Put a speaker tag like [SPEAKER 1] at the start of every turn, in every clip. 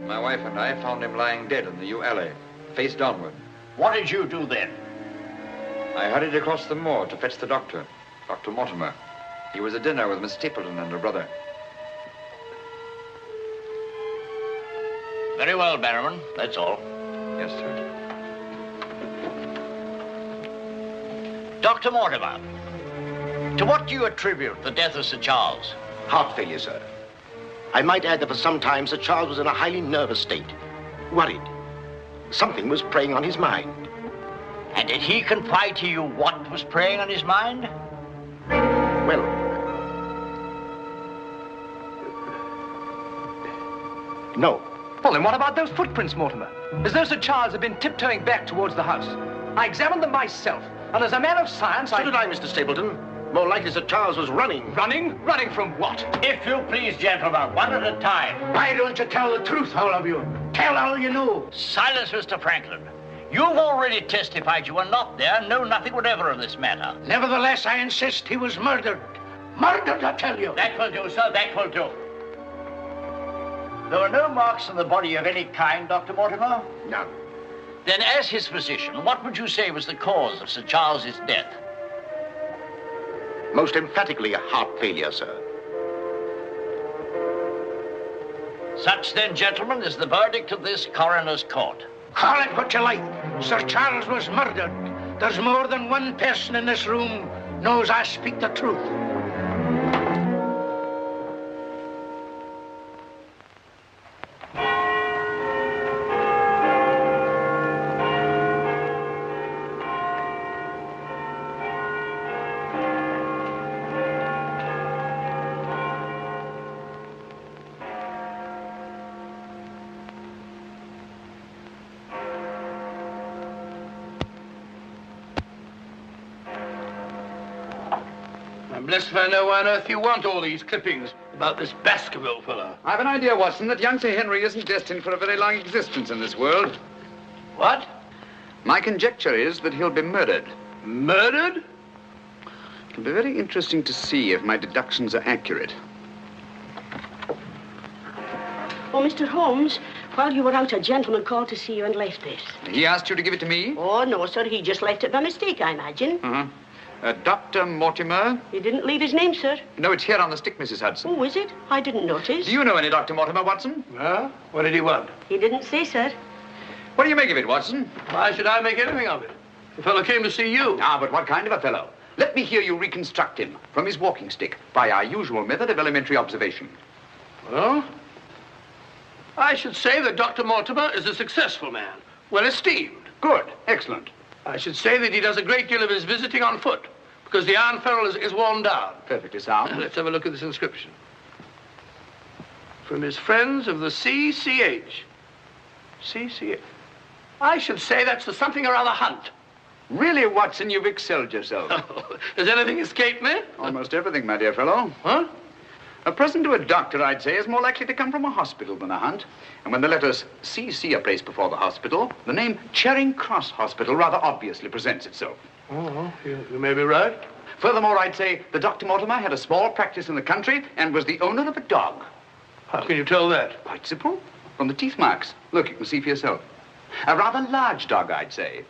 [SPEAKER 1] My wife and I found him lying dead in the yew alley, face downward.
[SPEAKER 2] What did you do then?
[SPEAKER 1] I hurried across the moor to fetch the doctor, Dr. Mortimer. He was at dinner with Miss Stapleton and her brother.
[SPEAKER 2] Very well, Barrowman. That's all.
[SPEAKER 1] Yes, sir.
[SPEAKER 2] Dr. Mortimer, to what do you attribute the death of Sir Charles?
[SPEAKER 3] Heart failure, sir. I might add that for some time Sir Charles was in a highly nervous state. Worried. Something was preying on his mind.
[SPEAKER 2] And did he confide to you what was preying on his mind?
[SPEAKER 3] Well, no.
[SPEAKER 4] Well, then what about those footprints, Mortimer? As though Sir Charles had been tiptoeing back towards the house. I examined them myself, and as a man of science,
[SPEAKER 3] So did I, Mr. Stapleton. More likely Sir Charles was running.
[SPEAKER 4] Running? Running from what?
[SPEAKER 2] If you please, gentlemen, one at a time.
[SPEAKER 5] Why don't you tell the truth, all of you? Tell all you know.
[SPEAKER 2] Silence, Mr. Franklin. You've already testified you were not there and know nothing whatever of this matter.
[SPEAKER 5] Nevertheless, I insist he was murdered. Murdered, I tell you.
[SPEAKER 2] That will do, sir, that will do. There were no marks on the body of any kind, Dr. Mortimer?
[SPEAKER 3] None.
[SPEAKER 2] Then, as his physician, what would you say was the cause of Sir Charles's death?
[SPEAKER 3] Most emphatically a heart failure, sir.
[SPEAKER 2] Such then, gentlemen, is the verdict of this coroner's court.
[SPEAKER 5] Call it what you like. Sir Charles was murdered. There's more than one person in this room knows I speak the truth.
[SPEAKER 6] I'm blessed if I know why on earth you want all these clippings about this Baskerville fellow.
[SPEAKER 7] I've an idea, Watson, that young Sir Henry isn't destined for a very long existence in this world.
[SPEAKER 6] What?
[SPEAKER 7] My conjecture is that he'll be murdered.
[SPEAKER 6] Murdered?
[SPEAKER 7] It'll be very interesting to see if my deductions are accurate.
[SPEAKER 8] Oh, Mr. Holmes, while you were out, a gentleman called to see you and left this.
[SPEAKER 7] He asked you to give it to me?
[SPEAKER 8] Oh, no, sir. He just left it by mistake, I imagine.
[SPEAKER 7] Uh-huh. Dr. Mortimer?
[SPEAKER 8] He didn't leave his name, sir.
[SPEAKER 7] No, it's here on the stick, Mrs. Hudson.
[SPEAKER 8] Oh, is it? I didn't notice.
[SPEAKER 7] Do you know any Dr. Mortimer, Watson?
[SPEAKER 6] Well, what did he want?
[SPEAKER 8] He didn't say, sir.
[SPEAKER 7] What do you make of it, Watson?
[SPEAKER 6] Why should I make anything of it? The fellow came to see you.
[SPEAKER 7] Ah, but what kind of a fellow? Let me hear you reconstruct him from his walking stick by our usual method of elementary observation.
[SPEAKER 6] Well, I should say that Dr. Mortimer is a successful man, well esteemed.
[SPEAKER 7] Good. Excellent.
[SPEAKER 6] I should say that he does a great deal of his visiting on foot, because the iron ferrule is worn down.
[SPEAKER 7] Perfectly sound.
[SPEAKER 6] Let's have a look at this inscription. From his friends of the CCH. CCH. I should say that's the something or other hunt.
[SPEAKER 7] Really, Watson, you've excelled yourself.
[SPEAKER 6] Does anything escape me?
[SPEAKER 7] Almost everything, my dear fellow.
[SPEAKER 6] Huh?
[SPEAKER 7] A present to a doctor, I'd say, is more likely to come from a hospital than a hunt. And when the letters CC are placed before the hospital, the name Charing Cross Hospital rather obviously presents itself.
[SPEAKER 6] Oh, you may be right.
[SPEAKER 7] Furthermore, I'd say that Dr. Mortimer had a small practice in the country and was the owner of a dog.
[SPEAKER 6] How can you tell that?
[SPEAKER 7] Quite simple. From the teeth marks. Look, you can see for yourself. A rather large dog, I'd say.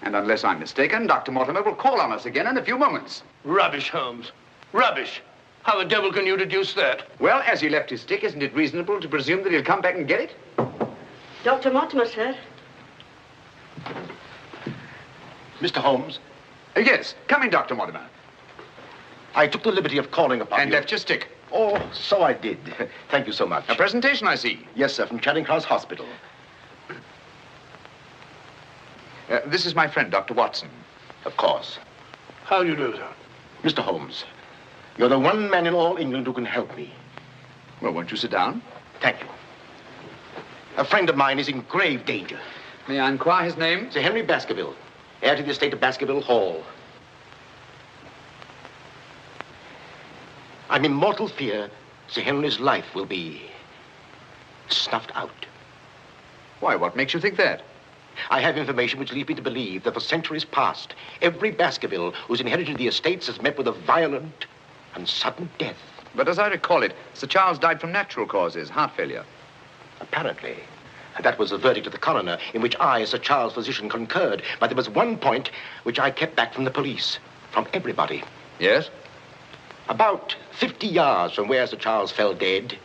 [SPEAKER 7] And unless I'm mistaken, Dr. Mortimer will call on us again in a few moments.
[SPEAKER 6] Rubbish, Holmes. Rubbish. How the devil can you deduce that?
[SPEAKER 7] Well, as he left his stick, isn't it reasonable to presume that he'll come back and get it?
[SPEAKER 8] Dr. Mortimer, sir.
[SPEAKER 3] Mr. Holmes,
[SPEAKER 7] Yes. Come in, Dr. Mortimer.
[SPEAKER 3] I took the liberty of calling upon
[SPEAKER 7] And
[SPEAKER 3] you.
[SPEAKER 7] left your stick.
[SPEAKER 3] Oh, so I did. Thank you so much.
[SPEAKER 7] A presentation, I see.
[SPEAKER 3] Yes, sir, from Charing Cross Hospital.
[SPEAKER 7] This is my friend, Dr. Watson.
[SPEAKER 3] Of course.
[SPEAKER 6] How do you do, sir?
[SPEAKER 3] Mr. Holmes, you're the one man in all England who can help me.
[SPEAKER 7] Well, won't you sit down?
[SPEAKER 3] Thank you. A friend of mine is in grave danger.
[SPEAKER 7] May I inquire his name?
[SPEAKER 3] Sir Henry Baskerville, heir to the estate of Baskerville Hall. I'm in mortal fear Sir Henry's life will be snuffed out.
[SPEAKER 7] Why, what makes you think that?
[SPEAKER 3] I have information which leads me to believe that for centuries past, every Baskerville who's inherited the estates has met with a violent and sudden death.
[SPEAKER 7] But as I recall it, Sir Charles died from natural causes, heart failure.
[SPEAKER 3] Apparently. And that was the verdict of the coroner, in which I, as Sir Charles' physician, concurred. But there was one point which I kept back from the police, from everybody.
[SPEAKER 1] Yes?
[SPEAKER 3] About 50 yards from where Sir Charles fell dead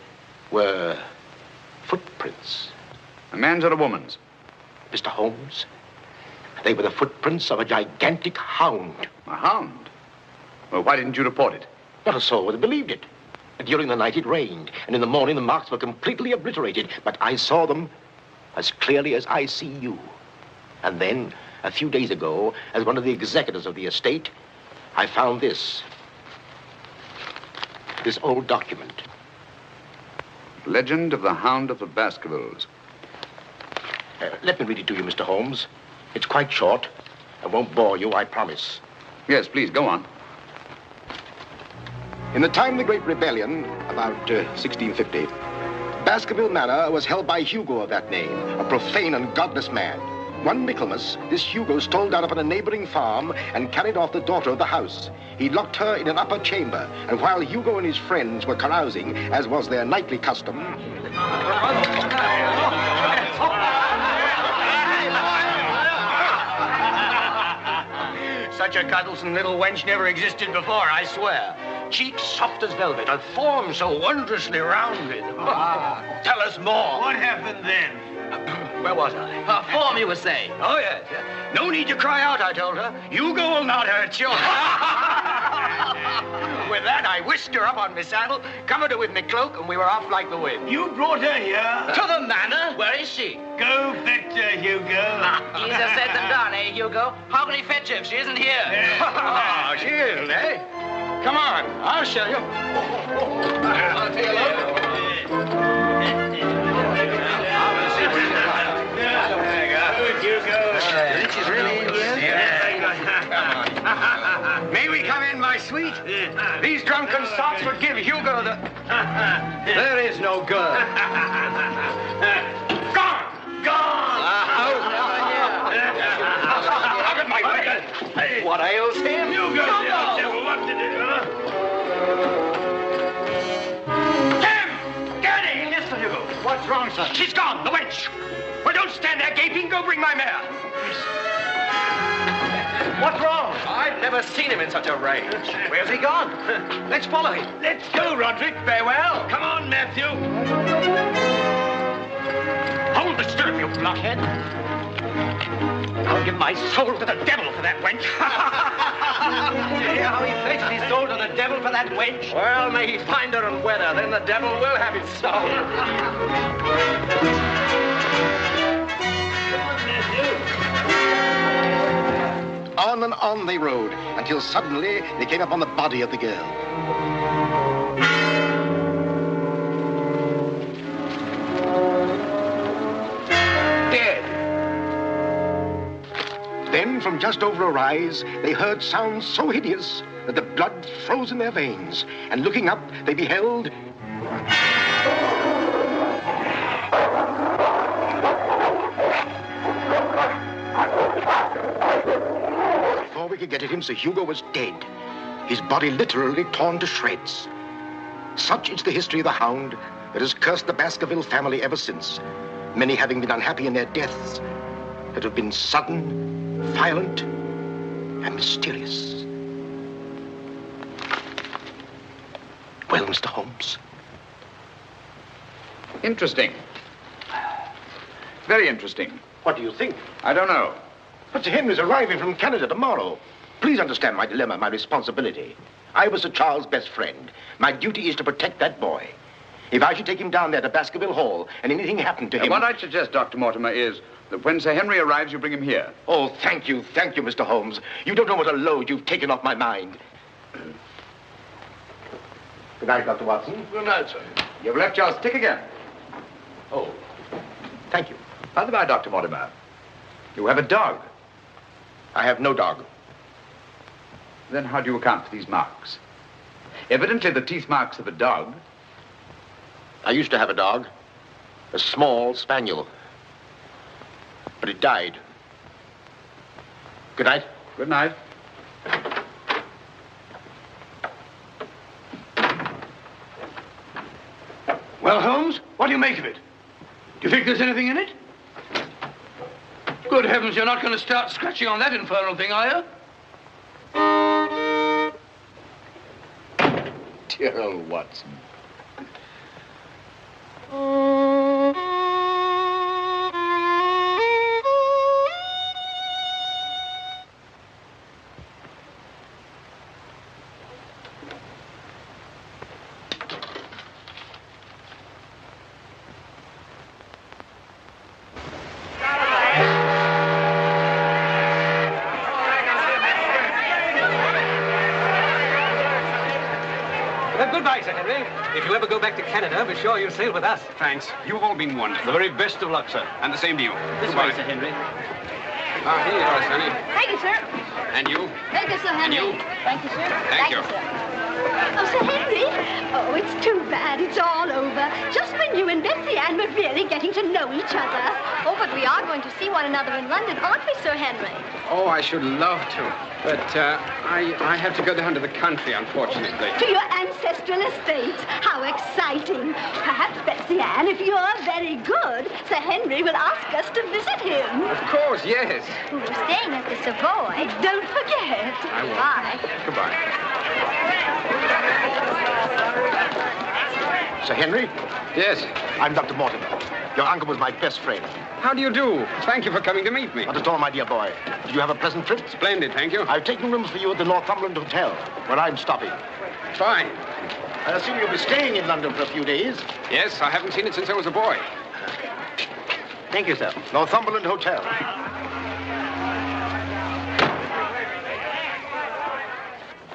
[SPEAKER 3] were footprints.
[SPEAKER 7] A man's or a woman's?
[SPEAKER 3] Mr. Holmes, they were the footprints of a gigantic hound.
[SPEAKER 7] A hound? Well, why didn't you report it?
[SPEAKER 3] Not a soul would have believed it. During the night it rained, and in the morning the marks were completely obliterated. But I saw them as clearly as I see you. And then, a few days ago, as one of the executors of the estate, I found this old document.
[SPEAKER 7] Legend of the Hound of the Baskervilles.
[SPEAKER 3] Let me read it to you, Mr. Holmes. It's quite short. I won't bore you, I promise.
[SPEAKER 7] Yes, please, go on.
[SPEAKER 3] In the time of the Great Rebellion, about 1650, Baskerville Manor was held by Hugo of that name, a profane and godless man. One Michaelmas, this Hugo stole down upon a neighboring farm and carried off the daughter of the house. He locked her in an upper chamber, and while Hugo and his friends were carousing, as was their nightly custom...
[SPEAKER 2] Such a cuddlesome little wench never existed before, I swear. Cheeks soft as velvet, and form so wondrously rounded. Tell us more.
[SPEAKER 9] What happened then?
[SPEAKER 2] Where was I? Form, you were saying. Oh, yes. No need to cry out, I told her. Hugo will not hurt you. With that, I whisked her up on my saddle, covered her with my cloak, and we were off like the wind.
[SPEAKER 9] You brought her here?
[SPEAKER 2] To the manor? Where is she?
[SPEAKER 9] Go fetch her, Hugo.
[SPEAKER 2] Easier said than done, eh, Hugo? How can he fetch her if she isn't here? Oh, she isn't, eh? Come on, I'll show you. I'll take a look. She's really in here? May we come in, my sweet? These drunken sots would give Hugo the... There is no girl. Gone! Gone! Out of my way! What ails him?
[SPEAKER 9] Hugo, devil, what did it, huh?
[SPEAKER 2] Tim! Get him! Yes, Sir Hugo. What's wrong, sir? She's gone, the wench. Well, don't stand there gaping. Go bring my mare. What's wrong? I've never seen him in such a rage. Where's he gone? Let's follow him.
[SPEAKER 9] Let's go, Roderick.
[SPEAKER 2] Farewell.
[SPEAKER 9] Come on, Matthew.
[SPEAKER 2] Hold the stirrup, you blockhead. I'll give my soul to the devil for that wench. You hear how he pledged his soul to the devil for that wench? Well, may he find her and wed her, then the devil will have his soul.
[SPEAKER 3] On and on they rode, until suddenly they came upon the body of the girl.
[SPEAKER 2] Dead.
[SPEAKER 3] Then, from just over a rise, they heard sounds so hideous that the blood froze in their veins. And looking up, they beheld... Before we could get at him, Sir Hugo was dead. His body literally torn to shreds. Such is the history of the Hound that has cursed the Baskerville family ever since, many having been unhappy in their deaths that have been sudden, violent, and mysterious. Well, Mr. Holmes?
[SPEAKER 7] Interesting. Very interesting.
[SPEAKER 3] What do you think?
[SPEAKER 7] I don't know.
[SPEAKER 3] But Sir Henry's arriving from Canada tomorrow. Please understand my dilemma, my responsibility. I was Sir Charles' best friend. My duty is to protect that boy. If I should take him down there to Baskerville Hall and anything happened to him...
[SPEAKER 7] What I'd suggest, Dr. Mortimer, is that when Sir Henry arrives, you bring him here.
[SPEAKER 3] Oh, thank you, Mr. Holmes. You don't know what a load you've taken off my mind. Good night, Dr. Watson.
[SPEAKER 2] Good night, sir.
[SPEAKER 7] You've left your stick again.
[SPEAKER 3] Oh, thank you.
[SPEAKER 7] By the by, Dr. Mortimer, you have a dog.
[SPEAKER 3] I have no dog.
[SPEAKER 7] Then how do you account for these marks? Evidently the teeth marks of a dog.
[SPEAKER 3] I used to have a dog, a small spaniel, but it died. Good night.
[SPEAKER 7] Good night.
[SPEAKER 9] Well, Holmes, what do you make of it?
[SPEAKER 6] Do you think there's anything in it? Good heavens, you're not going to start scratching on that infernal thing, are you?
[SPEAKER 7] Dear old Watson.
[SPEAKER 10] Goodbye, Sir Henry. If you ever go back to Canada, be sure you'll sail with us.
[SPEAKER 7] Thanks. You've all been wonderful.
[SPEAKER 10] The very best of luck, sir.
[SPEAKER 7] And the same to you.
[SPEAKER 10] This
[SPEAKER 7] Goodbye.
[SPEAKER 10] way, Sir Henry.
[SPEAKER 7] Here you are, Sonny.
[SPEAKER 11] Thank you, sir.
[SPEAKER 7] And you?
[SPEAKER 11] Thank you, Sir Henry.
[SPEAKER 7] you?
[SPEAKER 11] Thank you, sir.
[SPEAKER 7] Thank you.
[SPEAKER 11] sir. Oh, Sir Henry. Oh, it's too bad it's all over. Just when you and Betsy Ann were really getting to know each other. Oh, but we are going to see one another in London, aren't we, Sir Henry?
[SPEAKER 7] Oh, I should love to. But I have to go down to the country, unfortunately.
[SPEAKER 11] To your ancestral estates. How exciting. Perhaps, Betsy Ann, if you're very good, Sir Henry will ask us to visit him.
[SPEAKER 7] Of course, yes.
[SPEAKER 11] We're staying at the Savoy. Don't forget.
[SPEAKER 7] I won't.
[SPEAKER 11] Bye.
[SPEAKER 7] Goodbye.
[SPEAKER 3] Sir Henry,
[SPEAKER 7] Yes.
[SPEAKER 3] I'm Dr. Mortimer. Your uncle was my best friend.
[SPEAKER 7] How do you do? Thank you for coming to meet me.
[SPEAKER 3] Not at all, my dear boy. Did you have a pleasant trip?
[SPEAKER 7] Splendid, thank you.
[SPEAKER 3] I've taken rooms for you at the Northumberland Hotel, where I'm stopping.
[SPEAKER 7] Fine.
[SPEAKER 3] I assume you'll be staying in London for a few days.
[SPEAKER 7] Yes, I haven't seen it since I was a boy.
[SPEAKER 3] Thank you, sir. Northumberland Hotel.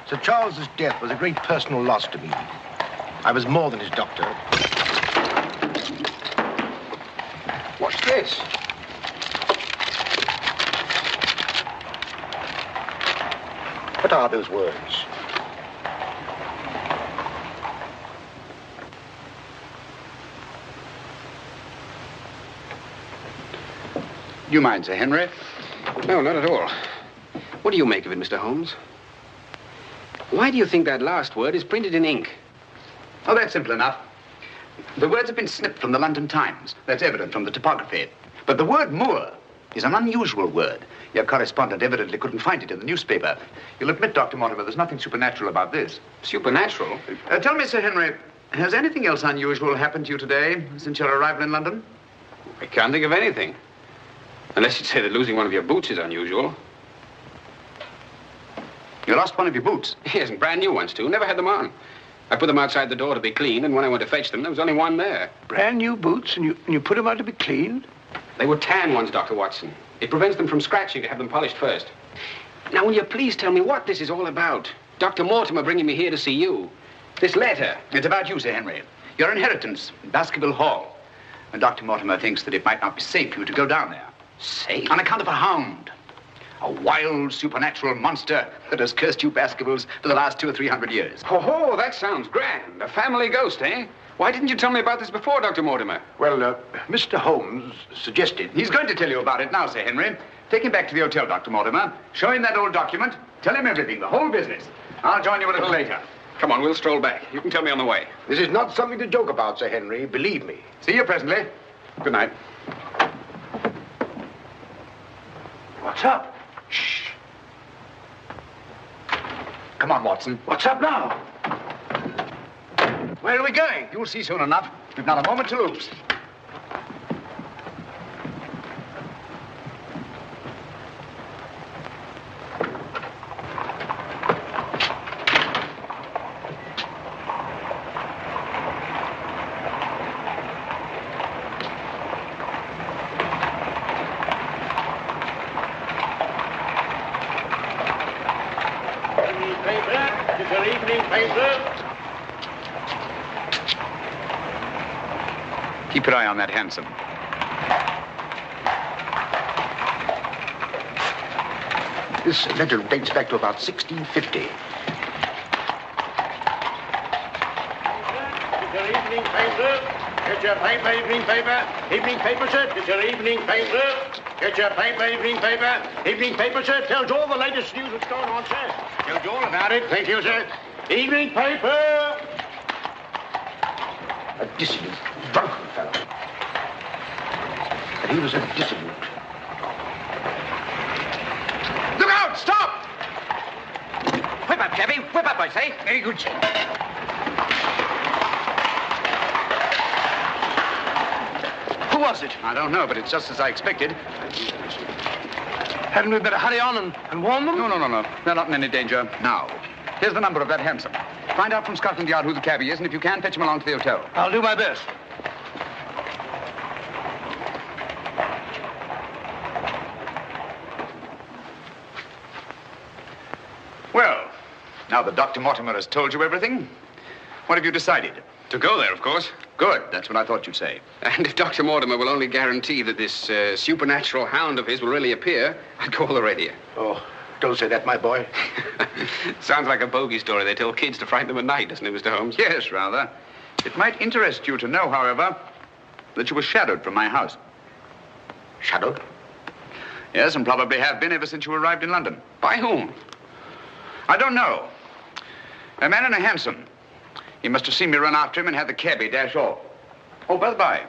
[SPEAKER 3] Sir Charles's death was a great personal loss to me. I was more than his doctor.
[SPEAKER 7] What's this?
[SPEAKER 3] What are those words?
[SPEAKER 7] You mind, Sir Henry? No, not at all. What do you make of it, Mr. Holmes? Why do you think that last word is printed in ink?
[SPEAKER 12] Oh, that's simple enough. The words have been snipped from the London Times. That's evident from the typography. But the word moor is an unusual word. Your correspondent evidently couldn't find it in the newspaper. You'll admit, Dr. Mortimer, there's nothing supernatural about this.
[SPEAKER 7] Supernatural?
[SPEAKER 12] Tell me, Sir Henry, has anything else unusual happened to you today since your arrival in London?
[SPEAKER 7] I can't think of anything. Unless you'd say that losing one of your boots is unusual.
[SPEAKER 12] You lost one of your boots?
[SPEAKER 7] Yes, and brand new ones, too. Never had them on. I put them outside the door to be cleaned, and when I went to fetch them, there was only one there.
[SPEAKER 6] Brand new boots, and you put them out to be cleaned?
[SPEAKER 7] They were tan ones, Dr. Watson. It prevents them from scratching to have them polished first. Now, will you please tell me what this is all about? Dr. Mortimer bringing me here to see you. This letter.
[SPEAKER 12] It's about you, Sir Henry. Your inheritance in Baskerville Hall. And Dr. Mortimer thinks that it might not be safe for you to go down there.
[SPEAKER 7] Safe?
[SPEAKER 12] On account of a hound. A wild, supernatural monster that has cursed you Baskervilles for the last 200 or 300 years.
[SPEAKER 7] Oh, that sounds grand. A family ghost, eh? Why didn't you tell me about this before, Dr. Mortimer?
[SPEAKER 3] Well, Mr. Holmes suggested...
[SPEAKER 12] He's going to tell you about it now, Sir Henry. Take him back to the hotel, Dr. Mortimer. Show him that old document. Tell him everything, the whole business. I'll join you a little later.
[SPEAKER 7] Come on, we'll stroll back. You can tell me on the way.
[SPEAKER 3] This is not something to joke about, Sir Henry. Believe me.
[SPEAKER 12] See you presently. Good night.
[SPEAKER 6] What's up?
[SPEAKER 12] Shh. Come on, Watson.
[SPEAKER 6] What's up now? Where are we going?
[SPEAKER 12] You'll see soon enough. We've not a moment to lose. Keep your eye on that hansom.
[SPEAKER 3] This letter dates back to about 1650.
[SPEAKER 9] Your evening paper. Get your paper, evening paper. Evening paper, sir. Get your evening paper. Get your paper, evening paper. Evening paper, sir. Tells all the latest news that's going on, sir. Tells you all about it. Thank you, sir. Evening paper.
[SPEAKER 3] A dissident, drunken fellow. that he was a dissident.
[SPEAKER 12] Look out! Stop!
[SPEAKER 2] Whip up, cabby. Whip up, I say.
[SPEAKER 5] Very good, sir.
[SPEAKER 3] Who was it?
[SPEAKER 12] I don't know, but it's just as I expected.
[SPEAKER 3] Hadn't we better hurry on and warn them?
[SPEAKER 12] No. They're not in any danger now. Here's the number of that hansom. Find out from Scotland Yard who the cabby is, and if you can, fetch him along to the hotel.
[SPEAKER 3] I'll do my best.
[SPEAKER 12] Well, now that Dr. Mortimer has told you everything, what have you decided?
[SPEAKER 13] To go there, of course.
[SPEAKER 12] Good. That's what I thought you'd say.
[SPEAKER 13] And if Dr. Mortimer will only guarantee that this supernatural hound of his will really appear, I'd go already.
[SPEAKER 3] Oh, don't say that, my boy.
[SPEAKER 13] Sounds like a bogey story they tell kids to frighten them at night, doesn't it, Mr. Holmes?
[SPEAKER 12] Yes, rather. It might interest you to know, however, that you were shadowed from my house.
[SPEAKER 3] Shadowed?
[SPEAKER 12] Yes, and probably have been ever since you arrived in London.
[SPEAKER 13] By whom?
[SPEAKER 12] I don't know. A man in a hansom. He must have seen me run after him and had the cabby dash off. Oh, by the by,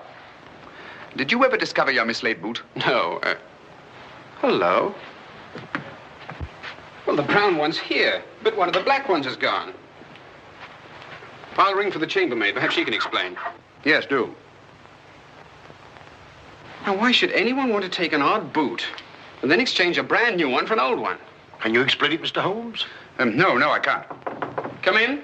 [SPEAKER 12] did you ever discover your mislaid boot?
[SPEAKER 13] No. Hello. Well, the brown one's here, but one of the black ones is gone. I'll ring for the chambermaid. Perhaps she can explain.
[SPEAKER 12] Yes, do.
[SPEAKER 13] Now, why should anyone want to take an odd boot and then exchange a brand new one for an old one?
[SPEAKER 3] Can you explain it, Mr. Holmes?
[SPEAKER 12] No, I can't.
[SPEAKER 13] Come in.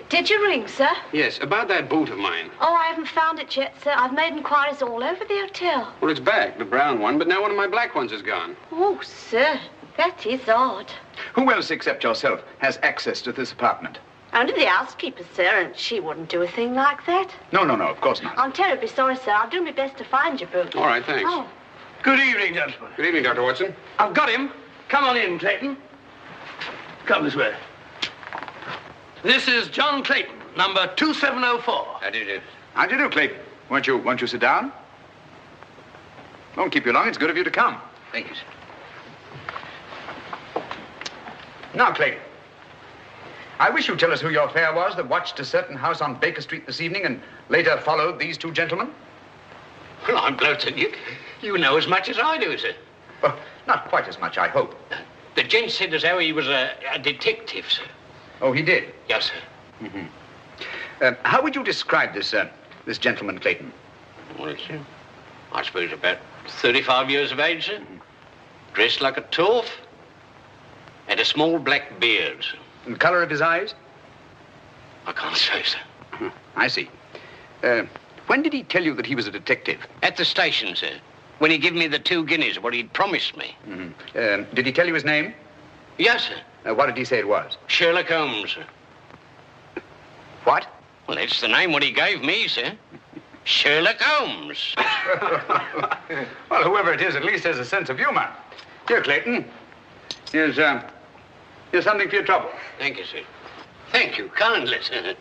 [SPEAKER 11] Did you ring, sir?
[SPEAKER 13] Yes, about that boot of mine.
[SPEAKER 11] Oh, I haven't found it yet, sir. I've made inquiries all over the hotel.
[SPEAKER 13] Well, it's back, the brown one, but now one of my black ones is gone.
[SPEAKER 11] Oh, sir, that is odd.
[SPEAKER 12] Who else except yourself has access to this apartment?
[SPEAKER 11] Only the housekeeper, sir, and she wouldn't do a thing like that.
[SPEAKER 12] No, of course not.
[SPEAKER 11] I'm terribly sorry, sir. I'll do my best to find your boot.
[SPEAKER 13] All right, thanks.
[SPEAKER 11] Oh.
[SPEAKER 6] Good evening, gentlemen.
[SPEAKER 13] Good evening, Dr. Watson.
[SPEAKER 6] I've got him. Come on in, Clayton. Come this way. This is John Clayton, number 2704.
[SPEAKER 13] How do you do?
[SPEAKER 12] How do you do, Clayton? Won't you sit down? Won't keep you long. It's good of you to come.
[SPEAKER 13] Thank you, sir.
[SPEAKER 12] Now, Clayton, I wish you'd tell us who your fare was that watched a certain house on Baker Street this evening and later followed these two gentlemen.
[SPEAKER 2] Well, I'm glad to you know as much as I do, sir.
[SPEAKER 12] Well, not quite as much, I hope.
[SPEAKER 2] The gent said as how he was a detective, sir.
[SPEAKER 12] Oh, he did?
[SPEAKER 2] Yes, sir.
[SPEAKER 12] Mm-hmm. How would you describe this gentleman, Clayton?
[SPEAKER 2] Well, it's, I suppose about 35 years of age, sir. Dressed like a toff. Had a small black beard, sir.
[SPEAKER 12] And the color of his eyes?
[SPEAKER 2] I can't say, sir.
[SPEAKER 12] I see. When did he tell you that he was a detective?
[SPEAKER 2] At the station, sir. When he gave me the 2 guineas, what he'd promised me.
[SPEAKER 12] Mm-hmm. Did he tell you his name?
[SPEAKER 2] Yes, sir.
[SPEAKER 12] What did he say it was?
[SPEAKER 2] Sherlock Holmes, sir.
[SPEAKER 12] What?
[SPEAKER 2] Well, that's the name what he gave me, sir. Sherlock Holmes.
[SPEAKER 12] Well, whoever it is at least has a sense of humor. Here, Clayton. Here's something for your trouble.
[SPEAKER 2] Thank you, sir. Thank you kindly, sir.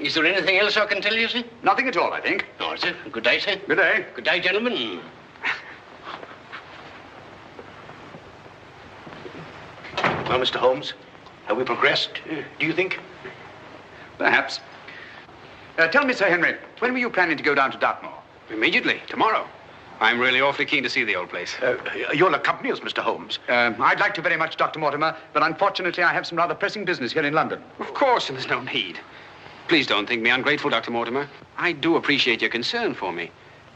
[SPEAKER 2] Is there anything else I can tell you, sir?
[SPEAKER 12] Nothing at all, I think.
[SPEAKER 2] All right, sir. Good day, sir.
[SPEAKER 12] Good day.
[SPEAKER 2] Good day, gentlemen.
[SPEAKER 3] Well, Mr. Holmes, have we progressed, do you think?
[SPEAKER 12] Perhaps. Tell me, Sir Henry, when were you planning to go down to Dartmoor?
[SPEAKER 13] Immediately, tomorrow. I'm really awfully keen to see the old place.
[SPEAKER 3] You'll accompany us, Mr. Holmes.
[SPEAKER 12] I'd like to very much, Dr. Mortimer, but unfortunately I have some rather pressing business here in London.
[SPEAKER 13] Of course, and there's no need. Please don't think me ungrateful, Dr. Mortimer. I do appreciate your concern for me.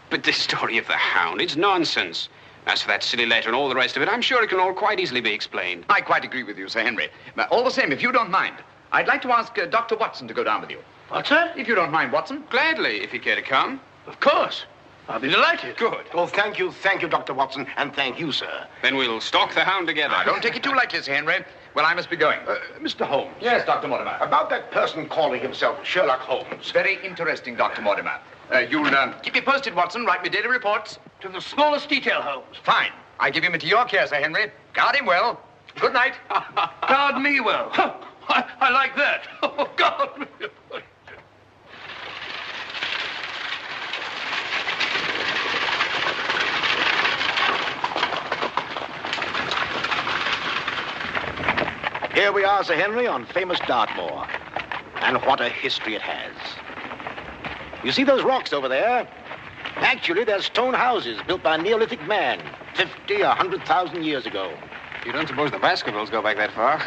[SPEAKER 13] But this story of the Hound, it's nonsense. As for that silly letter and all the rest of it, I'm sure it can all quite easily be explained.
[SPEAKER 12] I quite agree with you, Sir Henry. But all the same, if you don't mind, I'd like to ask Dr. Watson to go down with you.
[SPEAKER 6] What, sir?
[SPEAKER 12] If you don't mind, Watson.
[SPEAKER 13] Gladly, if you care to come.
[SPEAKER 6] Of course. I'll be delighted.
[SPEAKER 13] Good.
[SPEAKER 3] Oh, thank you, Dr. Watson, and thank you, sir.
[SPEAKER 13] Then we'll stalk the Hound together.
[SPEAKER 12] Now, don't take it too lightly, Sir Henry. Well, I must be going.
[SPEAKER 3] Mr. Holmes.
[SPEAKER 12] Yes, Dr. Mortimer.
[SPEAKER 3] About that person calling himself Sherlock Holmes.
[SPEAKER 12] Very interesting, Dr. Mortimer. You'll keep me posted, Watson. Write me daily reports.
[SPEAKER 6] To the smallest detail, Holmes.
[SPEAKER 12] Fine. I give him into your care, Sir Henry. Guard him well. Good night.
[SPEAKER 6] Guard me well. I like that. Oh, guard me.
[SPEAKER 3] Here we are, Sir Henry, on famous Dartmoor. And what a history it has. You see those rocks over there? Actually, they're stone houses built by a Neolithic man 50 or 100,000 years ago.
[SPEAKER 13] You don't suppose the Baskervilles go back that far?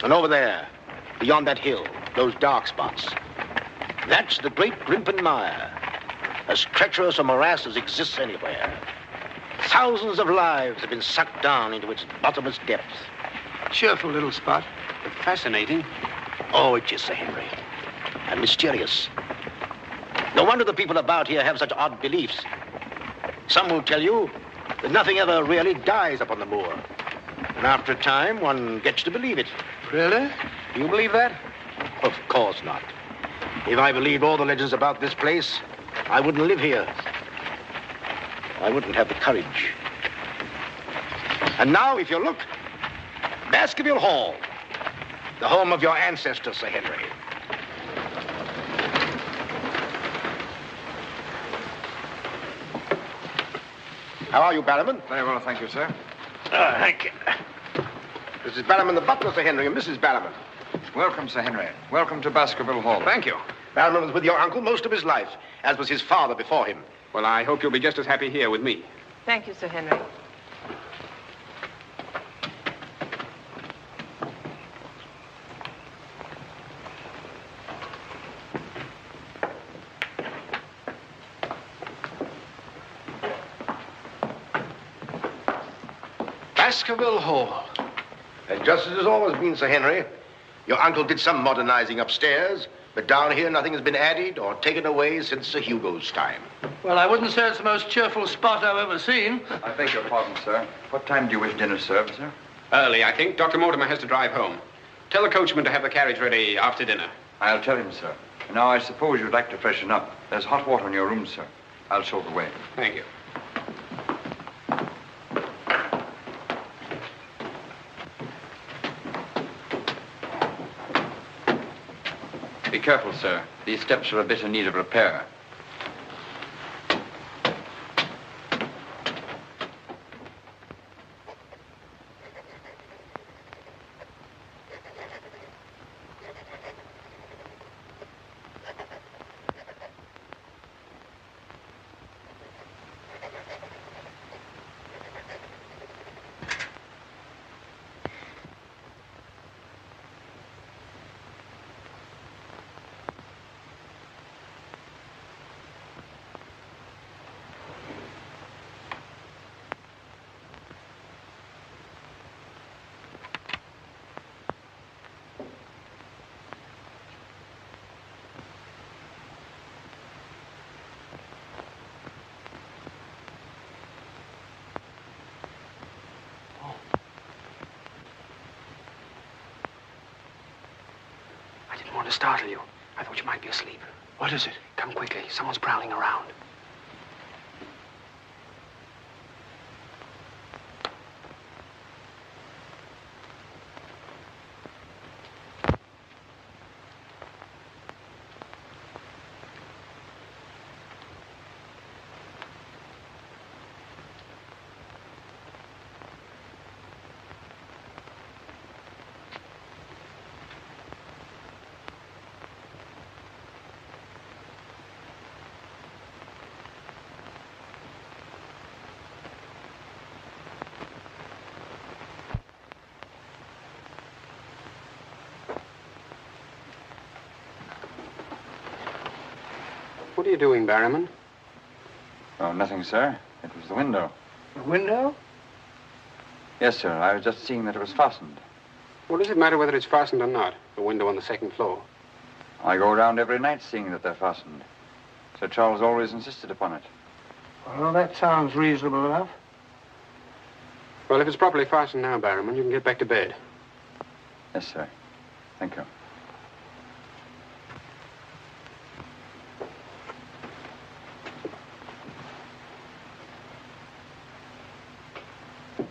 [SPEAKER 3] And over there, beyond that hill, those dark spots, that's the great Grimpen Mire, as treacherous a morass as exists anywhere. Thousands of lives have been sucked down into its bottomless depths.
[SPEAKER 5] Cheerful little spot.
[SPEAKER 13] Fascinating.
[SPEAKER 3] Oh, it is, Sir Henry. And mysterious. No wonder the people about here have such odd beliefs. Some will tell you that nothing ever really dies up on the moor. And after a time, one gets to believe it.
[SPEAKER 5] Really?
[SPEAKER 3] Do you believe that? Of course not. If I believed all the legends about this place, I wouldn't live here. I wouldn't have the courage. And now, if you look, Baskerville Hall, the home of your ancestors, Sir Henry. How are you, Barrowman?
[SPEAKER 1] Very well, thank you, sir.
[SPEAKER 3] Thank you. This is Barrowman the butler, Sir Henry, and Mrs. Barrowman.
[SPEAKER 1] Welcome, Sir Henry. Welcome to Baskerville Hall.
[SPEAKER 13] Thank you.
[SPEAKER 3] Barrowman was with your uncle most of his life, as was his father before him.
[SPEAKER 13] Well, I hope you'll be just as happy here with me.
[SPEAKER 14] Thank you, Sir Henry.
[SPEAKER 3] Baskerville Hall. And just as it's always been, Sir Henry, your uncle did some modernizing upstairs, but down here nothing has been added or taken away since Sir Hugo's time.
[SPEAKER 6] Well, I wouldn't say it's the most cheerful spot I've ever seen.
[SPEAKER 1] I beg your pardon, sir. What time do you wish dinner served, sir?
[SPEAKER 13] Early, I think. Dr. Mortimer has to drive home. Tell the coachman to have the carriage ready after dinner.
[SPEAKER 1] I'll tell him, sir. Now, I suppose you'd like to freshen up. There's hot water in your room, sir. I'll show the way.
[SPEAKER 13] Thank you.
[SPEAKER 1] Be careful, sir. These steps are a bit in need of repair.
[SPEAKER 13] I didn't want to startle you. I thought you might be asleep.
[SPEAKER 5] What is it?
[SPEAKER 13] Come quickly. Someone's prowling around. What are you doing, Barrowman?
[SPEAKER 1] Oh, nothing, sir. It was the window.
[SPEAKER 5] The window?
[SPEAKER 1] Yes, sir. I was just seeing that it was fastened.
[SPEAKER 13] What does it matter whether it's fastened or not? The window on the second floor.
[SPEAKER 1] I go around every night seeing that they're fastened. Sir Charles always insisted upon it.
[SPEAKER 5] Well, that sounds reasonable enough.
[SPEAKER 13] Well, if it's properly fastened now, Barrowman, you can get back to bed.
[SPEAKER 1] Yes, sir. Thank you.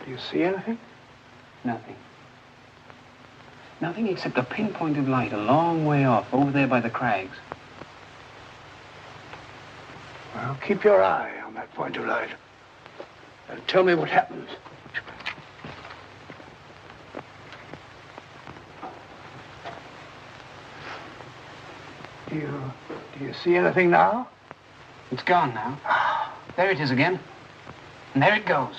[SPEAKER 5] Do you see anything?
[SPEAKER 13] Nothing. Nothing except a pinpointed light a long way off, over there by the crags.
[SPEAKER 5] Well, keep your eye on that point of light. And tell me what happens. Do you see anything now?
[SPEAKER 10] It's gone now. There it is again. And there it goes.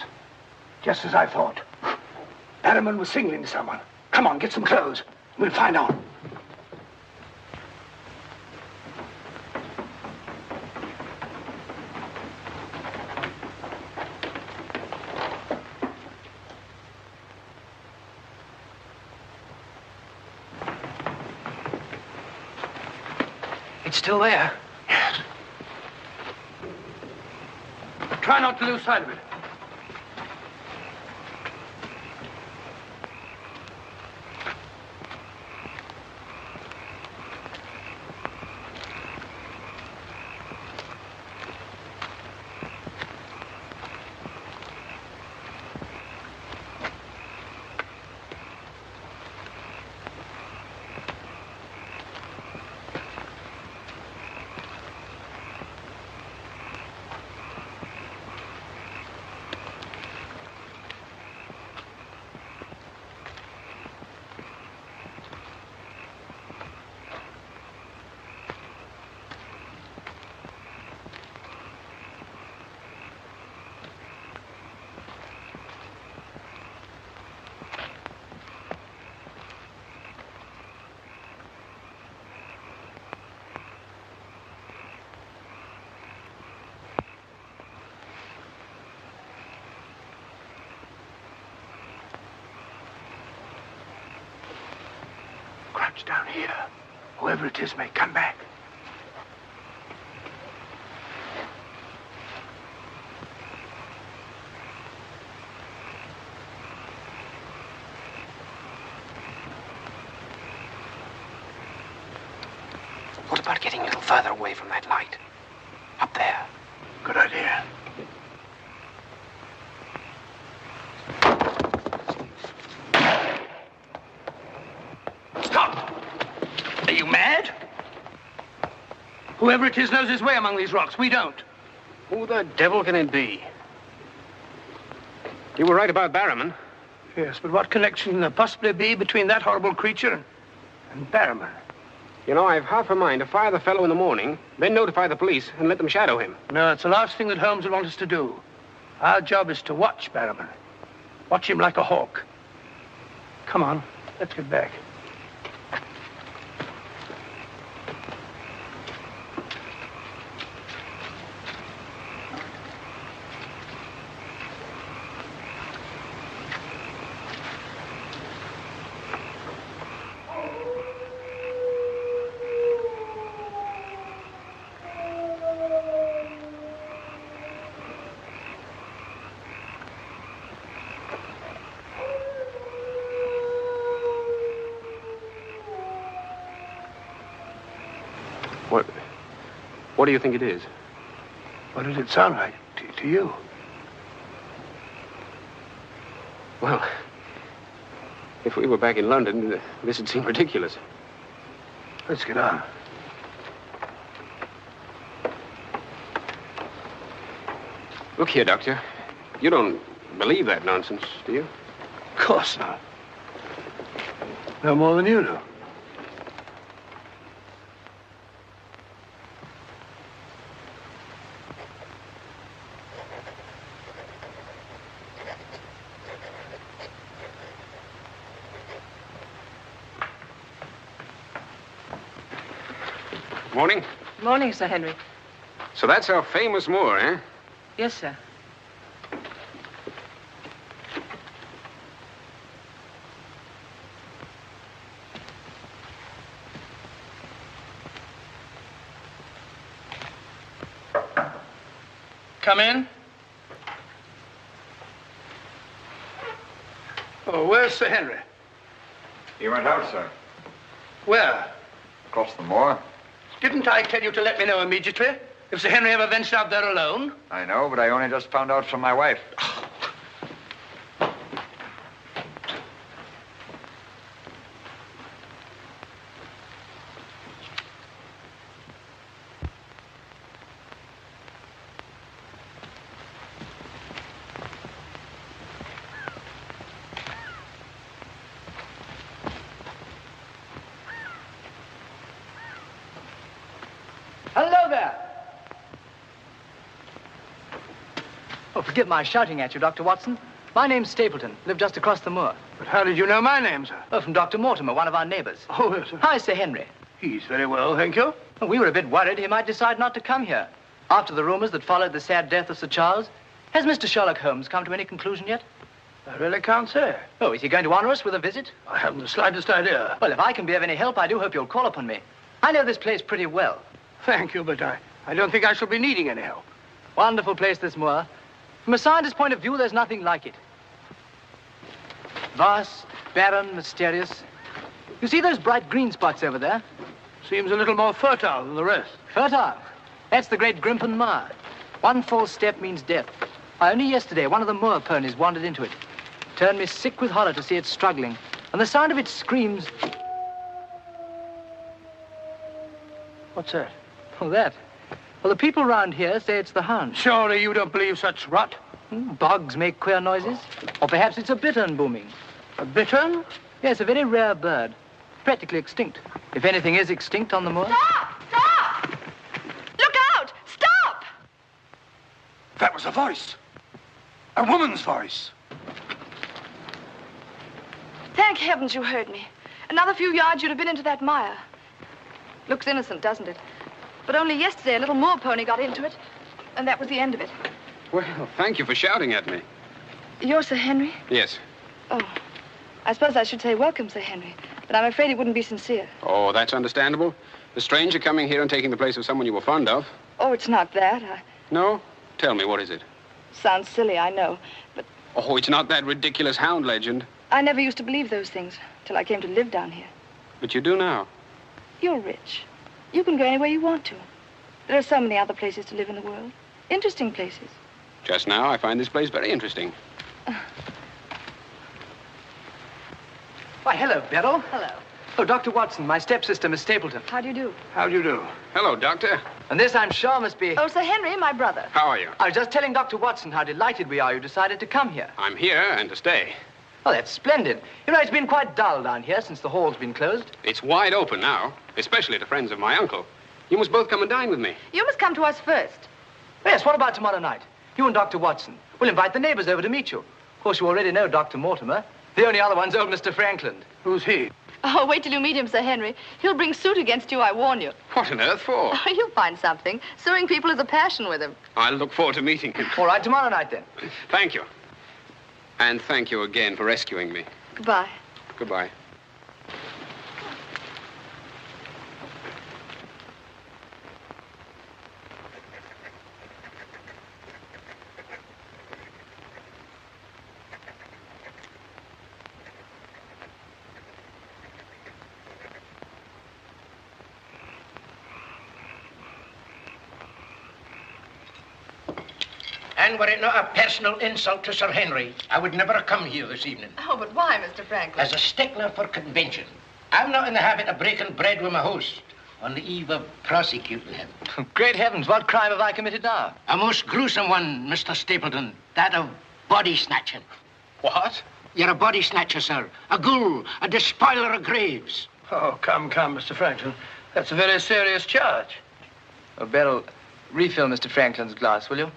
[SPEAKER 5] Just as I thought. Barrowman was signaling to someone. Come on, get some clothes. We'll find out.
[SPEAKER 10] It's still there.
[SPEAKER 5] Yes.
[SPEAKER 6] Try not to lose sight of it.
[SPEAKER 5] Crouch down here. Whoever it is may come back.
[SPEAKER 10] What about getting a little further away from that light? Up there.
[SPEAKER 5] Good idea.
[SPEAKER 6] Stop! Are you mad? Whoever it is knows his way among these rocks. We don't.
[SPEAKER 10] Who the devil can it be? You were right about Barrowman.
[SPEAKER 6] Yes, but what connection can there possibly be between that horrible creature and Barrowman?
[SPEAKER 10] You know, I've half a mind to fire the fellow in the morning, then notify the police and let them shadow him.
[SPEAKER 6] No, it's the last thing that Holmes would want us to do. Our job is to watch Barrowman. Watch him like a hawk. Come on, let's get back.
[SPEAKER 10] What do you think it is?
[SPEAKER 5] What did it sound like to you?
[SPEAKER 10] Well, if we were back in London, this would seem ridiculous.
[SPEAKER 5] Let's get on.
[SPEAKER 10] Look here, Doctor. You don't believe that nonsense, do you?
[SPEAKER 5] Of course not. No more than you do.
[SPEAKER 10] Morning.
[SPEAKER 14] Morning, Sir Henry.
[SPEAKER 10] So that's our famous Moor, eh?
[SPEAKER 14] Yes, sir.
[SPEAKER 6] Come in. Oh, where's Sir Henry?
[SPEAKER 1] He went out, sir.
[SPEAKER 6] Where?
[SPEAKER 1] Across the moor.
[SPEAKER 6] Didn't I tell you to let me know immediately if Sir Henry ever ventured out there alone?
[SPEAKER 1] I know, but I only just found out from my wife.
[SPEAKER 6] Hello there.
[SPEAKER 4] Oh, forgive my shouting at you, Dr. Watson. My name's Stapleton. Live just across the moor.
[SPEAKER 5] But how did you know my name, sir?
[SPEAKER 4] Oh, from Dr. Mortimer, one of our neighbors.
[SPEAKER 5] Oh, yes, sir.
[SPEAKER 4] Hi, Sir Henry.
[SPEAKER 5] He's very well, thank you.
[SPEAKER 4] Well, we were a bit worried he might decide not to come here. After the rumors that followed the sad death of Sir Charles, has Mr. Sherlock Holmes come to any conclusion yet?
[SPEAKER 5] I really can't say.
[SPEAKER 4] Oh, is he going to honor us with a visit?
[SPEAKER 5] I haven't the slightest idea.
[SPEAKER 4] Well, if I can be of any help, I do hope you'll call upon me. I know this place pretty well.
[SPEAKER 5] Thank you, but I don't think I shall be needing any help.
[SPEAKER 4] Wonderful place, this moor. From a scientist's point of view, there's nothing like it. Vast, barren, mysterious. You see those bright green spots over there?
[SPEAKER 5] Seems a little more fertile than the rest.
[SPEAKER 4] Fertile? That's the great Grimpen Moor. One false step means death. Only yesterday, one of the moor ponies wandered into it. Turned me sick with horror to see it struggling. And the sound of its screams...
[SPEAKER 5] What's that?
[SPEAKER 4] Oh, that? Well, the people round here say it's the Hound.
[SPEAKER 5] Surely you don't believe such rot?
[SPEAKER 4] Bogs make queer noises. Or perhaps it's a bittern booming.
[SPEAKER 5] A bittern?
[SPEAKER 4] Yes, a very rare bird. Practically extinct. If anything is extinct on the moor.
[SPEAKER 11] Stop! Stop! Look out! Stop!
[SPEAKER 5] That was a voice. A woman's voice.
[SPEAKER 15] Thank heavens you heard me. Another few yards, you'd have been into that mire. Looks innocent, doesn't it? But only yesterday, a little moor pony got into it, and that was the end of it.
[SPEAKER 13] Well, thank you for shouting at me.
[SPEAKER 15] You're Sir Henry?
[SPEAKER 13] Yes.
[SPEAKER 15] Oh, I suppose I should say welcome, Sir Henry, but I'm afraid it wouldn't be sincere.
[SPEAKER 13] Oh, that's understandable. The stranger coming here and taking the place of someone you were fond of.
[SPEAKER 15] Oh, it's not that.
[SPEAKER 13] No? Tell me, what is it?
[SPEAKER 15] Sounds silly, I know, but
[SPEAKER 13] Oh, it's not that ridiculous Hound legend.
[SPEAKER 15] I never used to believe those things till I came to live down here.
[SPEAKER 13] But you do now.
[SPEAKER 15] You're rich. You can go anywhere you want to. There are so many other places to live in the world. Interesting places.
[SPEAKER 13] Just now, I find this place very interesting.
[SPEAKER 4] Why, hello, Beryl.
[SPEAKER 15] Hello.
[SPEAKER 4] Oh, Dr. Watson, my stepsister, Miss Stapleton.
[SPEAKER 15] How do you do?
[SPEAKER 5] How do you do?
[SPEAKER 13] Hello, Doctor.
[SPEAKER 4] And this, I'm sure, must be...
[SPEAKER 15] Oh, Sir Henry, my brother.
[SPEAKER 13] How are you?
[SPEAKER 4] I was just telling Dr. Watson how delighted we are you decided to come here.
[SPEAKER 13] I'm here and to stay.
[SPEAKER 4] Oh, that's splendid. You know, it's been quite dull down here since the hall's been closed.
[SPEAKER 13] It's wide open now, especially to friends of my uncle. You must both come and dine with me.
[SPEAKER 15] You must come to us first.
[SPEAKER 4] Yes, what about tomorrow night? You and Dr. Watson. We'll invite the neighbors over to meet you. Of course, you already know Dr. Mortimer. The only other one's old Mr. Franklin.
[SPEAKER 5] Who's he?
[SPEAKER 15] Oh, wait till you meet him, Sir Henry. He'll bring suit against you, I warn you.
[SPEAKER 13] What on earth for?
[SPEAKER 15] Oh, you'll find something. Suing people is a passion with him.
[SPEAKER 13] I'll look forward to meeting him.
[SPEAKER 4] All right, tomorrow night, then.
[SPEAKER 13] Thank you. And thank you again for rescuing me.
[SPEAKER 15] Goodbye.
[SPEAKER 13] Goodbye.
[SPEAKER 9] And were it not a personal insult to Sir Henry, I would never have come here this evening.
[SPEAKER 15] Oh, but why, Mr. Franklin?
[SPEAKER 9] As a stickler for convention, I'm not in the habit of breaking bread with my host on the eve of prosecuting him.
[SPEAKER 4] Great heavens, what crime have I committed now?
[SPEAKER 9] A most gruesome one, Mr. Stapleton. That of body snatching.
[SPEAKER 13] What?
[SPEAKER 9] You're a body snatcher, sir. A ghoul, a despoiler of graves.
[SPEAKER 5] Oh, come, Mr. Franklin. That's a very serious charge.
[SPEAKER 4] Oh, Beryl, refill Mr. Franklin's glass, will you?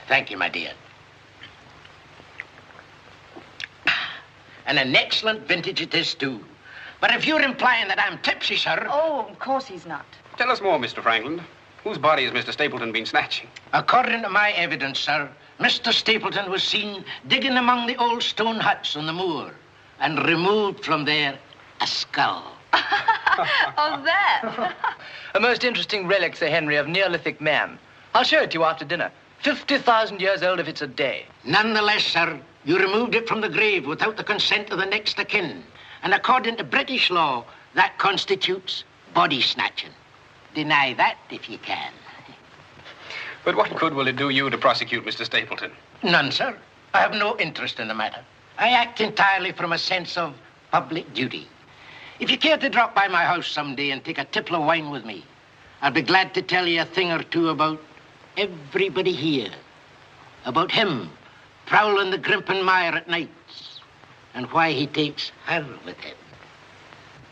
[SPEAKER 9] Thank you, my dear. And an excellent vintage it is, too. But if you're implying that I'm tipsy, sir...
[SPEAKER 15] Oh, of course he's not.
[SPEAKER 13] Tell us more, Mr. Franklin. Whose body has Mr. Stapleton been snatching?
[SPEAKER 9] According to my evidence, sir, Mr. Stapleton was seen digging among the old stone huts on the moor and removed from there a skull.
[SPEAKER 15] Oh, that?
[SPEAKER 4] A most interesting relic, Sir Henry, of Neolithic man. I'll show it to you after dinner. 50,000 years old if it's a day.
[SPEAKER 9] Nonetheless, sir, you removed it from the grave without the consent of the next of kin. And according to British law, that constitutes body snatching. Deny that if you can.
[SPEAKER 13] But what good will it do you to prosecute Mr. Stapleton?
[SPEAKER 9] None, sir. I have no interest in the matter. I act entirely from a sense of public duty. If you care to drop by my house someday and take a tipple of wine with me, I'll be glad to tell you a thing or two about everybody here. About him prowling the Grimpen Mire at nights and why he takes her with him.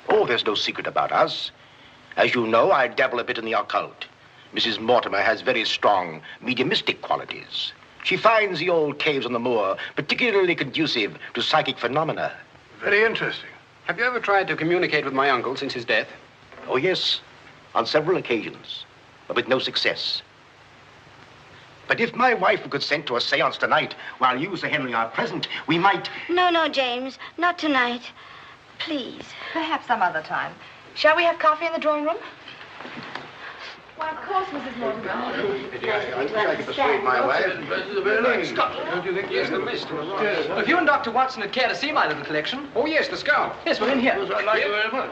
[SPEAKER 3] Oh, there's no secret about us. As you know, I dabble a bit in the occult. Mrs. Mortimer has very strong mediumistic qualities. She finds the old caves on the moor particularly conducive to psychic phenomena.
[SPEAKER 6] Very interesting.
[SPEAKER 10] Have you ever tried to communicate with my uncle since his death?
[SPEAKER 3] Oh, yes, on several occasions, but with no success. But if my wife would consent to a seance tonight, while you, Sir Henry, are present, we might...
[SPEAKER 11] No, James, not tonight. Please.
[SPEAKER 15] Perhaps some other time. Shall we have coffee in the drawing room? Why, of course, Mrs. Mortimer.
[SPEAKER 3] I wish I could persuade my wife.
[SPEAKER 10] Don't you think there's the mist?
[SPEAKER 4] If you and Dr. Watson would care to see my little collection.
[SPEAKER 10] Oh, yes, the skull.
[SPEAKER 4] Yes, we're in here.
[SPEAKER 6] I'd like you very much.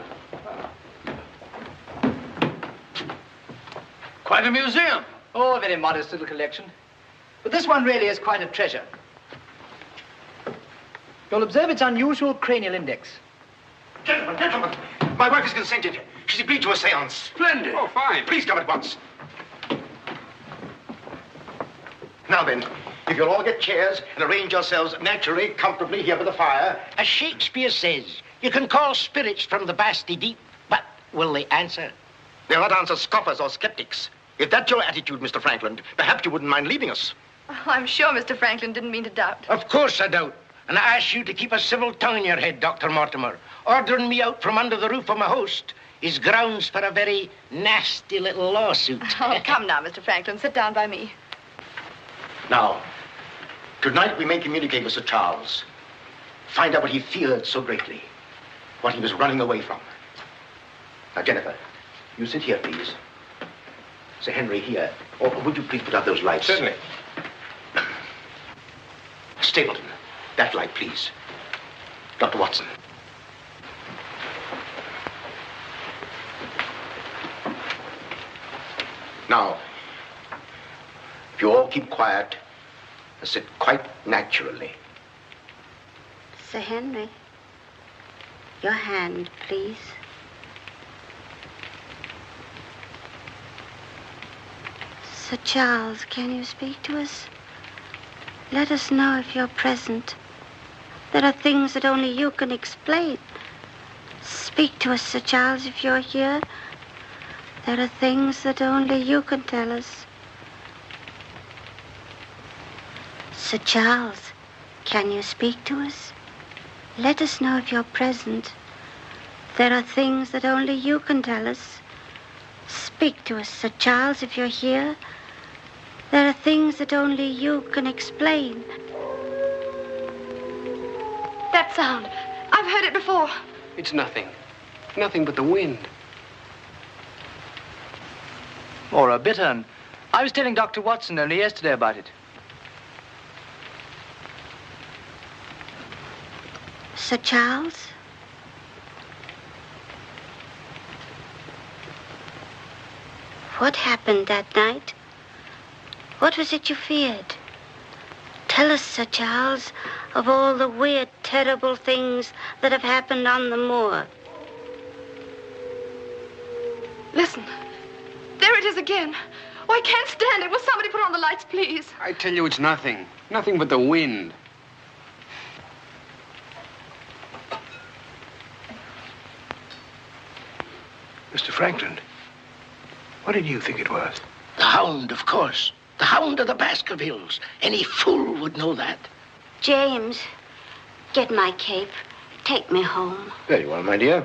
[SPEAKER 6] Quite a museum.
[SPEAKER 4] Oh, a very modest little collection. But this one really is quite a treasure. You'll observe its unusual cranial index.
[SPEAKER 3] Gentlemen, my wife has consented. She's agreed to a seance.
[SPEAKER 6] Splendid.
[SPEAKER 10] Oh, fine.
[SPEAKER 3] Please come at once. Now then, if you'll all get chairs and arrange yourselves naturally, comfortably here by the fire.
[SPEAKER 5] As Shakespeare says, you can call spirits from the vasty deep, but will they answer?
[SPEAKER 3] They'll not answer scoffers or skeptics. If that's your attitude, Mr. Franklin, perhaps you wouldn't mind leaving us.
[SPEAKER 15] Oh, I'm sure Mr. Franklin didn't mean to doubt.
[SPEAKER 5] Of course I don't. And I ask you to keep a civil tongue in your head, Dr. Mortimer. Ordering me out from under the roof of my host is grounds for a very nasty little lawsuit.
[SPEAKER 15] Oh, come now, Mr. Franklin. Sit down by me.
[SPEAKER 3] Now, tonight we may communicate with Sir Charles. Find out what he feared so greatly. What he was running away from. Now, Jennifer, you sit here, please. Sir Henry, here. Or would you please put out those lights?
[SPEAKER 10] Certainly.
[SPEAKER 3] Stapleton, that light, please. Dr. Watson. Now, if you all keep quiet and sit quite naturally.
[SPEAKER 11] Sir Henry, your hand, please. Sir Charles, can you speak to us? Let us know if you're present. There are things that only you can explain. Speak to us, Sir Charles, if you're here. There are things that only you can tell us. Sir Charles, can you speak to us? Let us know if you're present. There are things that only you can tell us. Speak to us, Sir Charles, if you're here. There are things that only you can explain.
[SPEAKER 15] That sound. I've heard it before.
[SPEAKER 10] It's nothing. Nothing but the wind.
[SPEAKER 4] Or a bittern. I was telling Dr. Watson only yesterday about it.
[SPEAKER 11] Sir Charles? What happened that night? What was it you feared? Tell us, Sir Charles, of all the weird, terrible things that have happened on the moor.
[SPEAKER 15] Listen. There it is again. Oh, I can't stand it. Will somebody put on the lights, please?
[SPEAKER 10] I tell you, it's nothing. Nothing but the wind.
[SPEAKER 6] Mr. Franklin, what did you think it was?
[SPEAKER 5] The Hound, of course. The Hound of the Baskervilles. Any fool would know that.
[SPEAKER 11] James, get my cape. Take me home.
[SPEAKER 3] Very well, my dear.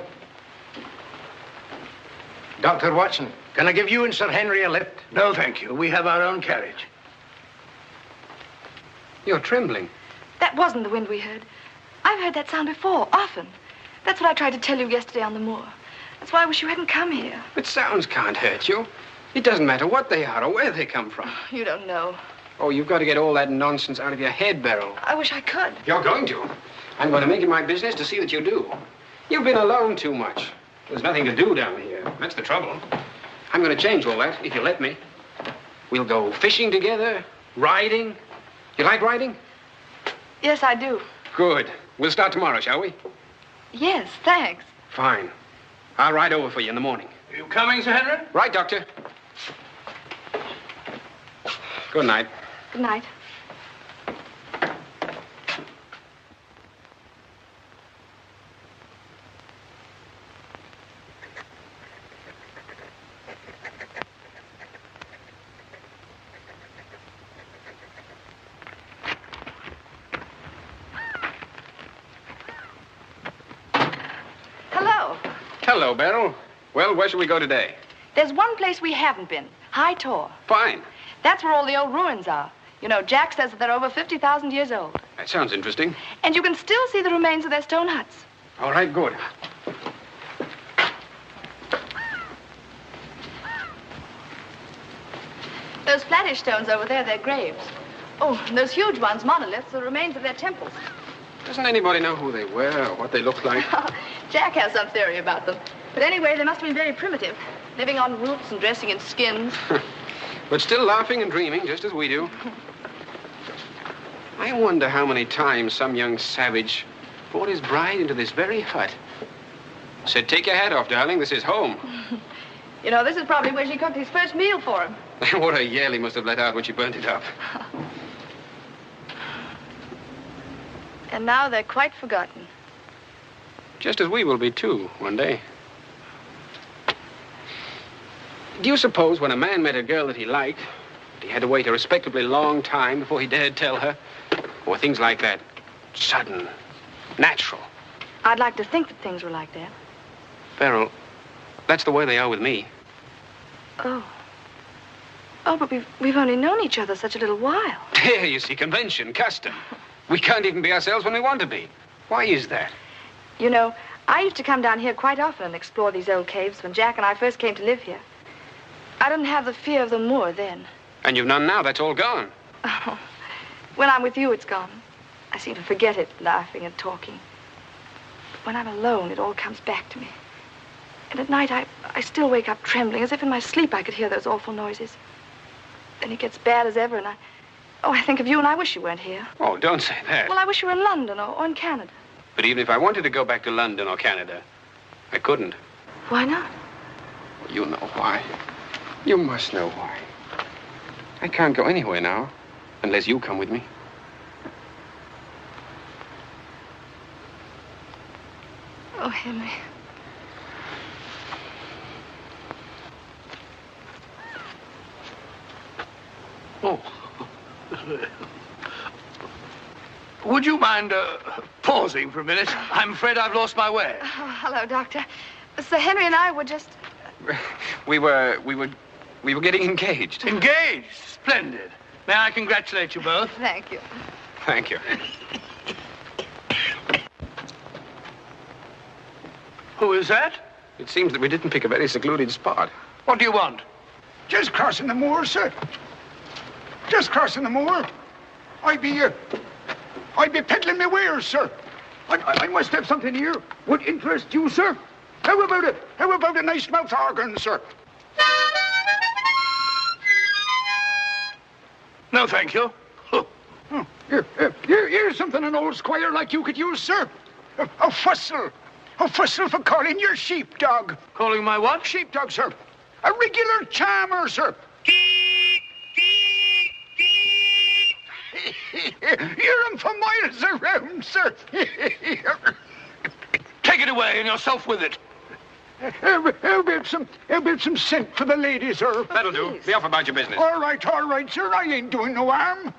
[SPEAKER 5] Dr. Watson, can I give you and Sir Henry a lift?
[SPEAKER 6] No, thank you. We have our own carriage.
[SPEAKER 10] You're trembling.
[SPEAKER 15] That wasn't the wind we heard. I've heard that sound before, often. That's what I tried to tell you yesterday on the moor. That's why I wish you hadn't come here.
[SPEAKER 10] But sounds can't hurt you. It doesn't matter what they are or where they come from.
[SPEAKER 15] You don't know.
[SPEAKER 10] Oh, you've got to get all that nonsense out of your head, Beryl.
[SPEAKER 15] I wish I could.
[SPEAKER 10] You're going to. I'm going to make it my business to see that you do. You've been alone too much. There's nothing to do down here. That's the trouble. I'm going to change all that, if you let me. We'll go fishing together, riding. You like riding?
[SPEAKER 15] Yes, I do.
[SPEAKER 10] Good. We'll start tomorrow, shall we?
[SPEAKER 15] Yes, thanks.
[SPEAKER 10] Fine. I'll ride over for you in the morning.
[SPEAKER 6] Are you coming, Sir Henry?
[SPEAKER 10] Right, Doctor. Good night.
[SPEAKER 15] Good night.
[SPEAKER 13] Hello, Beryl. Well, where shall we go today?
[SPEAKER 15] There's one place we haven't been, High Tor.
[SPEAKER 13] Fine.
[SPEAKER 15] That's where all the old ruins are. You know, Jack says that they're over 50,000 years old.
[SPEAKER 13] That sounds interesting.
[SPEAKER 15] And you can still see the remains of their stone huts.
[SPEAKER 13] All right, good.
[SPEAKER 15] Those flattish stones over there, they're graves. Oh, and those huge ones, monoliths, the remains of their temples.
[SPEAKER 13] Doesn't anybody know who they were or what they looked like?
[SPEAKER 15] Jack has some theory about them. But anyway, they must have been very primitive, living on roots and dressing in skins.
[SPEAKER 13] But still laughing and dreaming, just as we do. I wonder how many times some young savage brought his bride into this very hut. Said, take your hat off, darling, this is home.
[SPEAKER 15] You know, this is probably where she cooked his first meal for him.
[SPEAKER 13] What a yell he must have let out when she burnt it up.
[SPEAKER 15] And now they're quite forgotten.
[SPEAKER 13] Just as we will be, too, one day. Do you suppose when a man met a girl that he liked, he had to wait a respectably long time before he dared tell her? Or things like that, sudden, natural?
[SPEAKER 15] I'd like to think that things were like that.
[SPEAKER 13] Beryl, that's the way they are with me.
[SPEAKER 15] Oh. Oh, but we've only known each other such a little while.
[SPEAKER 13] There, you see, convention, custom. We can't even be ourselves when we want to be. Why is that?
[SPEAKER 15] You know, I used to come down here quite often and explore these old caves when Jack and I first came to live here. I didn't have the fear of the moor then.
[SPEAKER 13] And you've none now. That's all gone.
[SPEAKER 15] Oh, when I'm with you, it's gone. I seem to forget it, laughing and talking. But when I'm alone, it all comes back to me. And at night, I still wake up trembling, as if in my sleep I could hear those awful noises. Then it gets bad as ever, and I think of you, and I wish you weren't here.
[SPEAKER 13] Oh, don't say that.
[SPEAKER 15] Well, I wish you were in London or in Canada.
[SPEAKER 13] But even if I wanted to go back to London or Canada, I couldn't.
[SPEAKER 15] Why not?
[SPEAKER 13] You know why. You must know why. I can't go anywhere now, unless you come with me.
[SPEAKER 15] Oh, Henry.
[SPEAKER 6] Oh. Would you mind pausing for a minute? I'm afraid I've lost my way.
[SPEAKER 15] Oh, hello, Doctor. Sir Henry and I were just...
[SPEAKER 13] We were getting engaged.
[SPEAKER 6] Engaged? Splendid. May I congratulate you both?
[SPEAKER 15] Thank you.
[SPEAKER 13] Thank you.
[SPEAKER 6] Who is that?
[SPEAKER 13] It seems that we didn't pick a very secluded spot.
[SPEAKER 6] What do you want?
[SPEAKER 16] Just crossing the moor, sir. Just crossing the moor. I be peddling my wares, sir. I must have something here. Would interest you, sir. How about it? How about a nice mouth organ, sir?
[SPEAKER 6] No, thank you.
[SPEAKER 16] Here's something an old squire like you could use, sir. A fussel. A fussel for calling your sheepdog.
[SPEAKER 6] Calling my what?
[SPEAKER 16] Sheepdog, sir. A regular charmer, sir. Hear him for miles around, sir.
[SPEAKER 6] Take it away and yourself with it.
[SPEAKER 16] How about some scent for the lady, sir?
[SPEAKER 13] That'll do. Be off about your business.
[SPEAKER 16] All right, sir. I ain't doing no harm.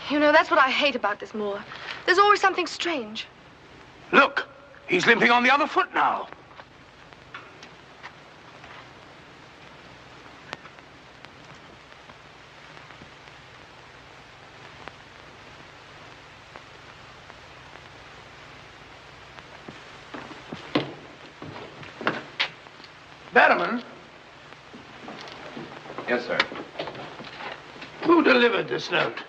[SPEAKER 15] You know, that's what I hate about this moor. There's always something strange.
[SPEAKER 6] Look, he's limping on the other foot now. Barrowman?
[SPEAKER 1] Yes, sir.
[SPEAKER 6] Who delivered this note?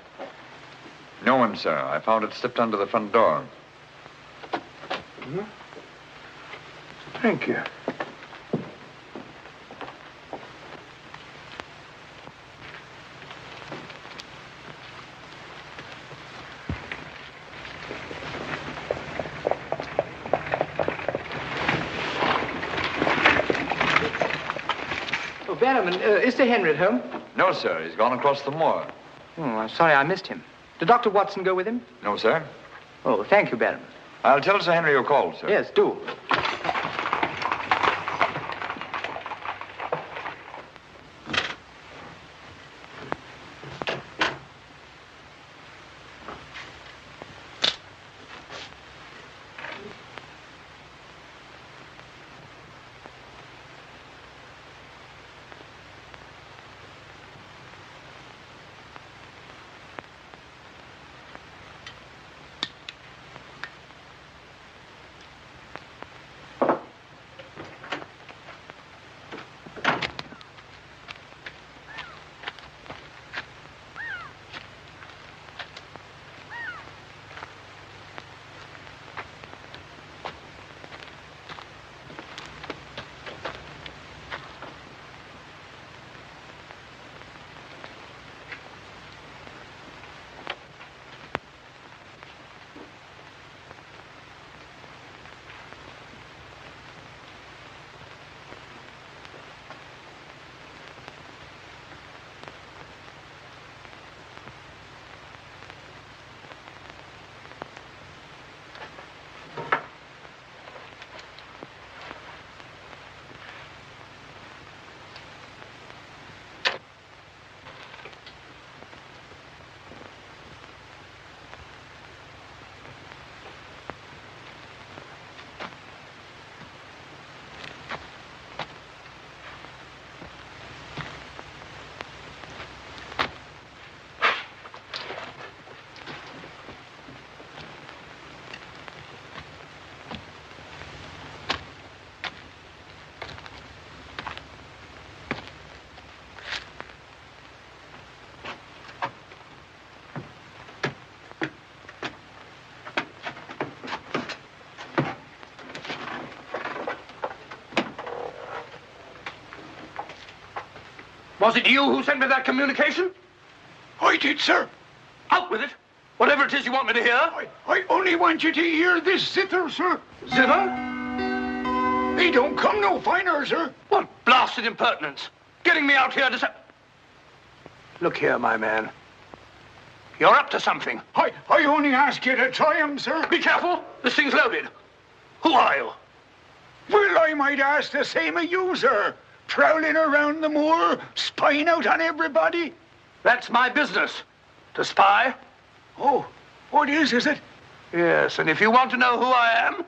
[SPEAKER 1] No one, sir. I found it slipped under the front door.
[SPEAKER 6] Thank you.
[SPEAKER 4] Oh, Barrowman, is Sir Henry at home?
[SPEAKER 1] No, sir. He's gone across the moor.
[SPEAKER 4] Oh, I'm sorry I missed him. Did Dr. Watson go with him?
[SPEAKER 1] No, sir.
[SPEAKER 4] Oh, thank you, Barrowman.
[SPEAKER 1] I'll tell Sir Henry you called, sir.
[SPEAKER 4] Yes, do.
[SPEAKER 6] Was it you who sent me that communication?
[SPEAKER 16] I did, sir.
[SPEAKER 6] Out with it. Whatever it is you want me to hear.
[SPEAKER 16] I only want you to hear this zither, sir.
[SPEAKER 6] Zither?
[SPEAKER 16] He don't come no finer, sir.
[SPEAKER 6] What blasted impertinence. Getting me out here to say... Look here, my man. You're up to something.
[SPEAKER 16] I only ask you to try him, sir.
[SPEAKER 6] Be careful. This thing's loaded. Who are you?
[SPEAKER 16] Well, I might ask the same of you, sir. Prowling around the moor, spying out on everybody.
[SPEAKER 6] That's my business. To spy.
[SPEAKER 16] Oh, what is it?
[SPEAKER 6] Yes, and if you want to know who I am,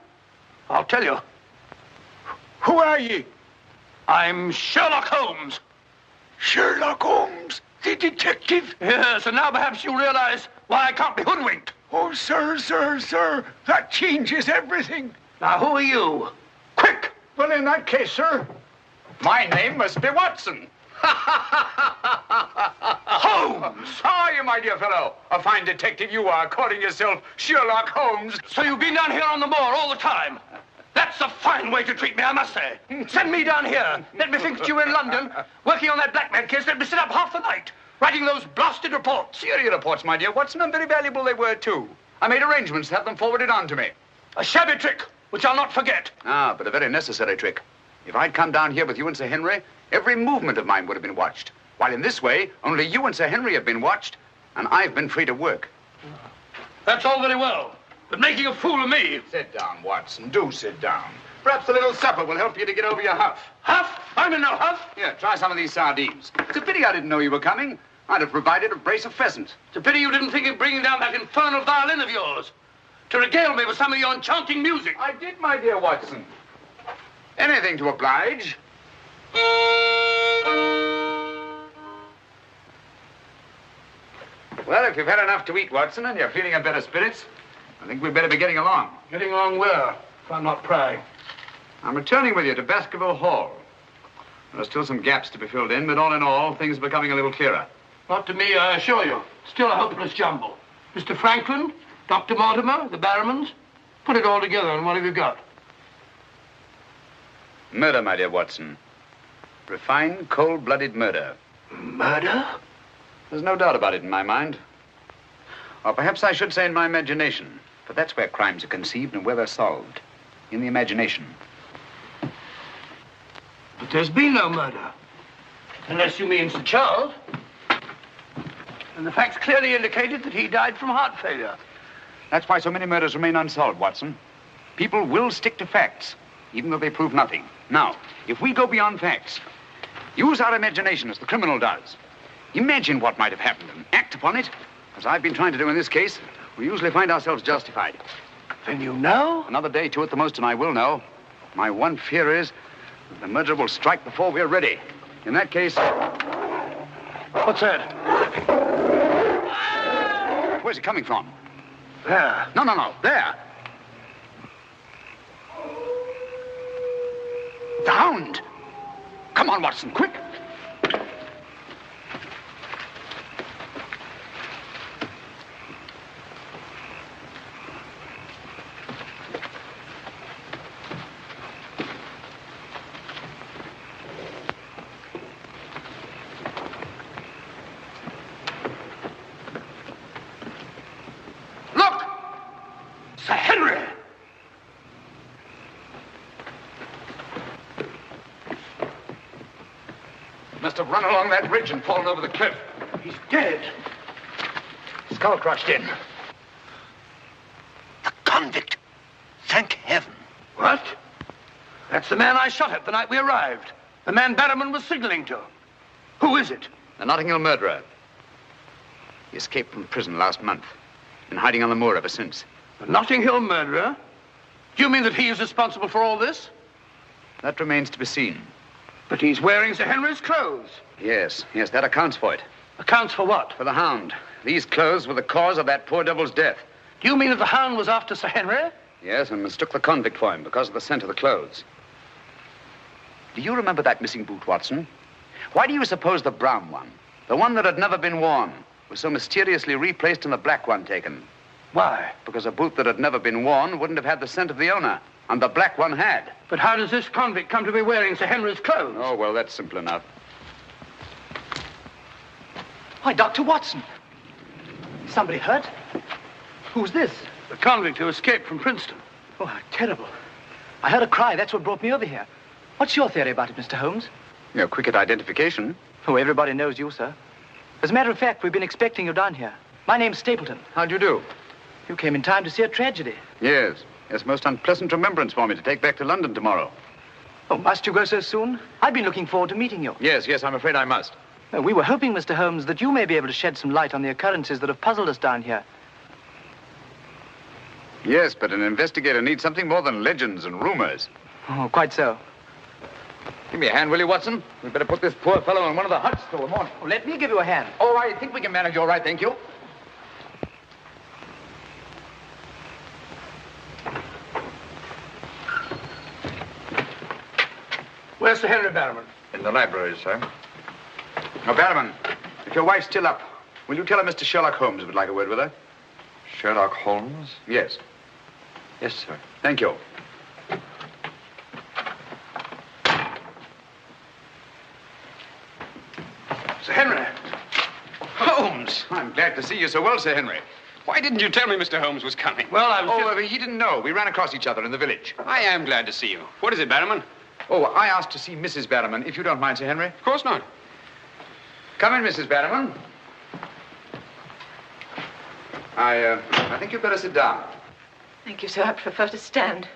[SPEAKER 6] I'll tell you.
[SPEAKER 16] Who are ye?
[SPEAKER 6] I'm Sherlock Holmes.
[SPEAKER 16] Sherlock Holmes, the detective?
[SPEAKER 6] Yes, and now perhaps you realize why I can't be hoodwinked.
[SPEAKER 16] Oh, sir, that changes everything.
[SPEAKER 6] Now, who are you? Quick!
[SPEAKER 16] Well, in that case, sir...
[SPEAKER 12] My name must be Watson.
[SPEAKER 6] Holmes!
[SPEAKER 12] How are you, my dear fellow? A fine detective you are, calling yourself Sherlock Holmes.
[SPEAKER 6] So you've been down here on the moor all the time? That's a fine way to treat me, I must say. Send me down here. Let me think that you were in London, working on that blackmail case. Let me sit up half the night, writing those blasted reports.
[SPEAKER 12] Serious reports, my dear Watson, and very valuable they were, too. I made arrangements to have them forwarded on to me.
[SPEAKER 6] A shabby trick, which I'll not forget.
[SPEAKER 12] Ah, but a very necessary trick. If I'd come down here with you and Sir Henry, every movement of mine would have been watched. While in this way, only you and Sir Henry have been watched, and I've been free to work.
[SPEAKER 6] That's all very well, but making a fool of me...
[SPEAKER 12] Sit down, Watson. Do sit down. Perhaps a little supper will help you to get over your huff.
[SPEAKER 6] Huff? I'm in no huff.
[SPEAKER 12] Here, try some of these sardines. It's a pity I didn't know you were coming. I'd have provided a brace of pheasant.
[SPEAKER 6] It's a pity you didn't think of bringing down that infernal violin of yours to regale me with some of your enchanting music.
[SPEAKER 12] I did, my dear Watson. Anything to oblige. Well, if you've had enough to eat, Watson, and you're feeling in better spirits, I think we'd better be getting along.
[SPEAKER 6] Getting along where, if I'm not prying?
[SPEAKER 12] I'm returning with you to Baskerville Hall. There are still some gaps to be filled in, but all in all, things are becoming a little clearer.
[SPEAKER 6] Not to me, I assure you. Still a hopeless jumble. Mr. Franklin, Dr. Mortimer, the Barrowmans. Put it all together, and what have you got?
[SPEAKER 12] Murder, my dear Watson. Refined, cold-blooded murder.
[SPEAKER 6] Murder?
[SPEAKER 12] There's no doubt about it in my mind. Or perhaps I should say in my imagination. For that's where crimes are conceived and where they're solved. In the imagination.
[SPEAKER 6] But there's been no murder. Unless you mean Sir Charles. And the facts clearly indicated that he died from heart failure.
[SPEAKER 12] That's why so many murders remain unsolved, Watson. People will stick to facts, even though they prove nothing. Now, if we go beyond facts, use our imagination as the criminal does. Imagine what might have happened and act upon it. As I've been trying to do in this case, we usually find ourselves justified.
[SPEAKER 6] Then you know?
[SPEAKER 12] Another day, two at the most, and I will know. My one fear is that the murderer will strike before we're ready. In that case...
[SPEAKER 6] What's that?
[SPEAKER 12] Where's it coming from?
[SPEAKER 6] There.
[SPEAKER 12] No. There. The Hound. Come on, Watson, quick. Must have run along that ridge and fallen over the cliff.
[SPEAKER 6] He's dead.
[SPEAKER 12] Skull crushed in.
[SPEAKER 6] The convict. Thank heaven. What? That's the man I shot at the night we arrived. The man Barrowman was signaling to. Who is it?
[SPEAKER 12] The Notting Hill murderer. He escaped from prison last month. Been hiding on the moor ever since.
[SPEAKER 6] The Notting Hill murderer? Do you mean that he is responsible for all this?
[SPEAKER 12] That remains to be seen.
[SPEAKER 6] But he's wearing Sir Henry's clothes.
[SPEAKER 12] Yes, that accounts for it.
[SPEAKER 6] Accounts for what?
[SPEAKER 12] For the Hound. These clothes were the cause of that poor devil's death.
[SPEAKER 6] Do you mean that the Hound was after Sir Henry?
[SPEAKER 12] Yes, and mistook the convict for him because of the scent of the clothes. Do you remember that missing boot, Watson? Why do you suppose the brown one, the one that had never been worn, was so mysteriously replaced and the black one taken?
[SPEAKER 6] Why?
[SPEAKER 12] Because a boot that had never been worn wouldn't have had the scent of the owner, and the black one had.
[SPEAKER 6] But how does this convict come to be wearing Sir Henry's clothes?
[SPEAKER 12] Oh, well, that's simple enough.
[SPEAKER 4] Why, Dr. Watson. Somebody hurt? Who's this?
[SPEAKER 6] The convict who escaped from Princeton.
[SPEAKER 4] Oh, how terrible. I heard a cry. That's what brought me over here. What's your theory about it, Mr. Holmes?
[SPEAKER 12] You're quick at identification.
[SPEAKER 4] Oh, everybody knows you, sir. As a matter of fact, we've been expecting you down here. My name's Stapleton.
[SPEAKER 12] How'd you do?
[SPEAKER 4] You came in time to see a tragedy.
[SPEAKER 12] Yes. It's a most unpleasant remembrance for me to take back to London tomorrow.
[SPEAKER 4] Oh, must you go so soon? I've been looking forward to meeting you.
[SPEAKER 12] Yes, I'm afraid I must.
[SPEAKER 4] We were hoping, Mr. Holmes, that you may be able to shed some light on the occurrences that have puzzled us down here.
[SPEAKER 12] Yes, but an investigator needs something more than legends and rumors.
[SPEAKER 4] Oh, quite so.
[SPEAKER 12] Give me a hand, will you, Watson? We'd better put this poor fellow in one of the huts till the morning.
[SPEAKER 4] Oh, let me give you a hand.
[SPEAKER 12] Oh, I think we can manage all right, thank you.
[SPEAKER 6] Where's Sir Henry Barrowman?
[SPEAKER 1] In the library, sir.
[SPEAKER 12] Now, Barrowman, if your wife's still up, will you tell her Mr. Sherlock Holmes would like a word with her?
[SPEAKER 1] Sherlock Holmes?
[SPEAKER 12] Yes.
[SPEAKER 1] Yes, sir.
[SPEAKER 12] Thank you.
[SPEAKER 6] Sir Henry.
[SPEAKER 13] Holmes!
[SPEAKER 12] I'm glad to see you so well, Sir Henry.
[SPEAKER 13] Why didn't you tell me Mr. Holmes was coming?
[SPEAKER 6] Well, I was
[SPEAKER 12] he didn't know. We ran across each other in the village.
[SPEAKER 13] I am glad to see you. What is it, Barrowman?
[SPEAKER 12] Oh, I asked to see Mrs. Barrowman, if you don't mind, Sir Henry.
[SPEAKER 13] Of course not.
[SPEAKER 12] Come in, Mrs. Barrowman. I think you'd better sit down.
[SPEAKER 14] Thank you, sir. I prefer to stand.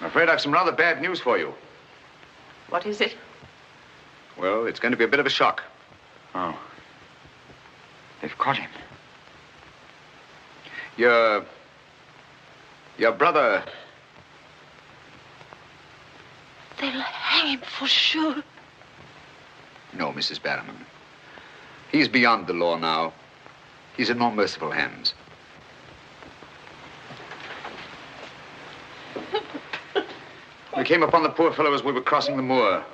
[SPEAKER 12] I'm afraid I've some rather bad news for you.
[SPEAKER 14] What is it?
[SPEAKER 12] Well, it's going to be a bit of a shock.
[SPEAKER 1] Oh. They've caught him.
[SPEAKER 12] Your brother...
[SPEAKER 11] They'll hang him for sure.
[SPEAKER 12] No, Mrs. Barrowman. He's beyond the law now. He's in more merciful hands. We came upon the poor fellow as we were crossing the moor.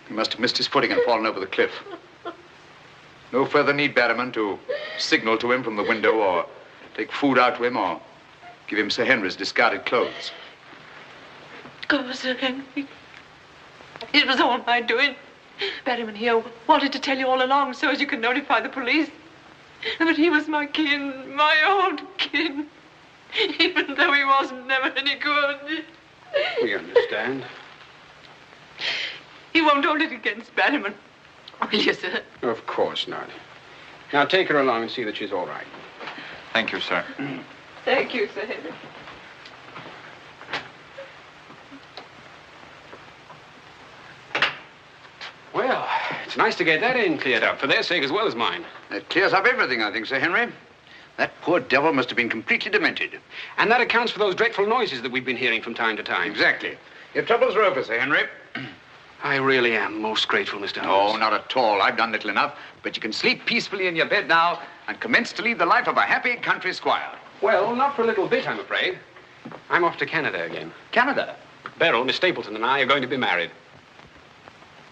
[SPEAKER 12] He must have missed his footing and fallen over the cliff. No further need, Barrowman, to signal to him from the window or take food out to him or give him Sir Henry's discarded clothes.
[SPEAKER 14] Oh, Sir Henry. It was all my doing. Barrowman here wanted to tell you all along so as you could notify the police. But he was my kin, my old kin. Even though he wasn't never any good.
[SPEAKER 13] We understand.
[SPEAKER 14] He won't hold it against Barrowman. Will you, sir?
[SPEAKER 13] Of course not. Now take her along and see that she's all right.
[SPEAKER 1] Thank you, sir.
[SPEAKER 14] Thank you, Sir Henry.
[SPEAKER 13] Well, it's nice to get that in cleared up, for their sake as well as mine.
[SPEAKER 12] That clears up everything, I think, Sir Henry. That poor devil must have been completely demented.
[SPEAKER 13] And that accounts for those dreadful noises that we've been hearing from time to time.
[SPEAKER 12] Exactly. Your troubles are over, Sir Henry.
[SPEAKER 13] I really am most grateful, Mr.
[SPEAKER 12] No,
[SPEAKER 13] Holmes.
[SPEAKER 12] not at all. I've done little enough. But you can sleep peacefully in your bed now and commence to lead the life of a happy country squire.
[SPEAKER 13] Well, not for a little bit, I'm afraid. I'm off to Canada again.
[SPEAKER 12] Canada?
[SPEAKER 13] Beryl, Miss Stapleton, and I are going to be married.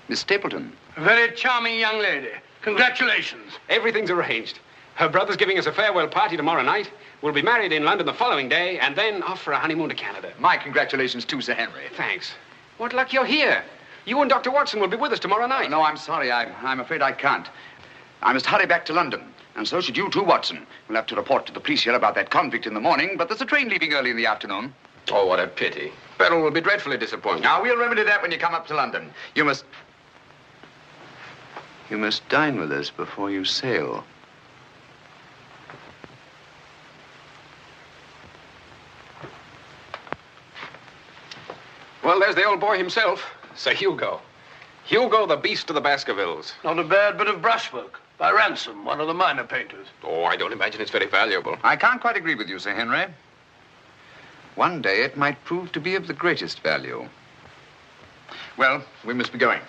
[SPEAKER 12] Miss Stapleton?
[SPEAKER 6] A very charming young lady. Congratulations.
[SPEAKER 13] Everything's arranged. Her brother's giving us a farewell party tomorrow night. We'll be married in London the following day, and then off for a honeymoon to Canada.
[SPEAKER 12] My congratulations too, Sir Henry.
[SPEAKER 13] Thanks. What luck you're here. You and Dr. Watson will be with us tomorrow night.
[SPEAKER 12] No, I'm sorry. I'm afraid I can't. I must hurry back to London. And so should you too, Watson. We'll have to report to the police here about that convict in the morning, but there's a train leaving early in the afternoon.
[SPEAKER 13] Oh, what a pity. Beryl will be dreadfully disappointed.
[SPEAKER 12] Now, we'll remedy that when you come up to London. You must dine with us before you sail.
[SPEAKER 13] Well, there's the old boy himself, Sir Hugo. Hugo, the beast of the Baskervilles.
[SPEAKER 6] Not a bad bit of brushwork. By Ransom, one of the minor painters.
[SPEAKER 13] Oh, I don't imagine it's very valuable.
[SPEAKER 12] I can't quite agree with you, Sir Henry. One day it might prove to be of the greatest value. Well, we must be going.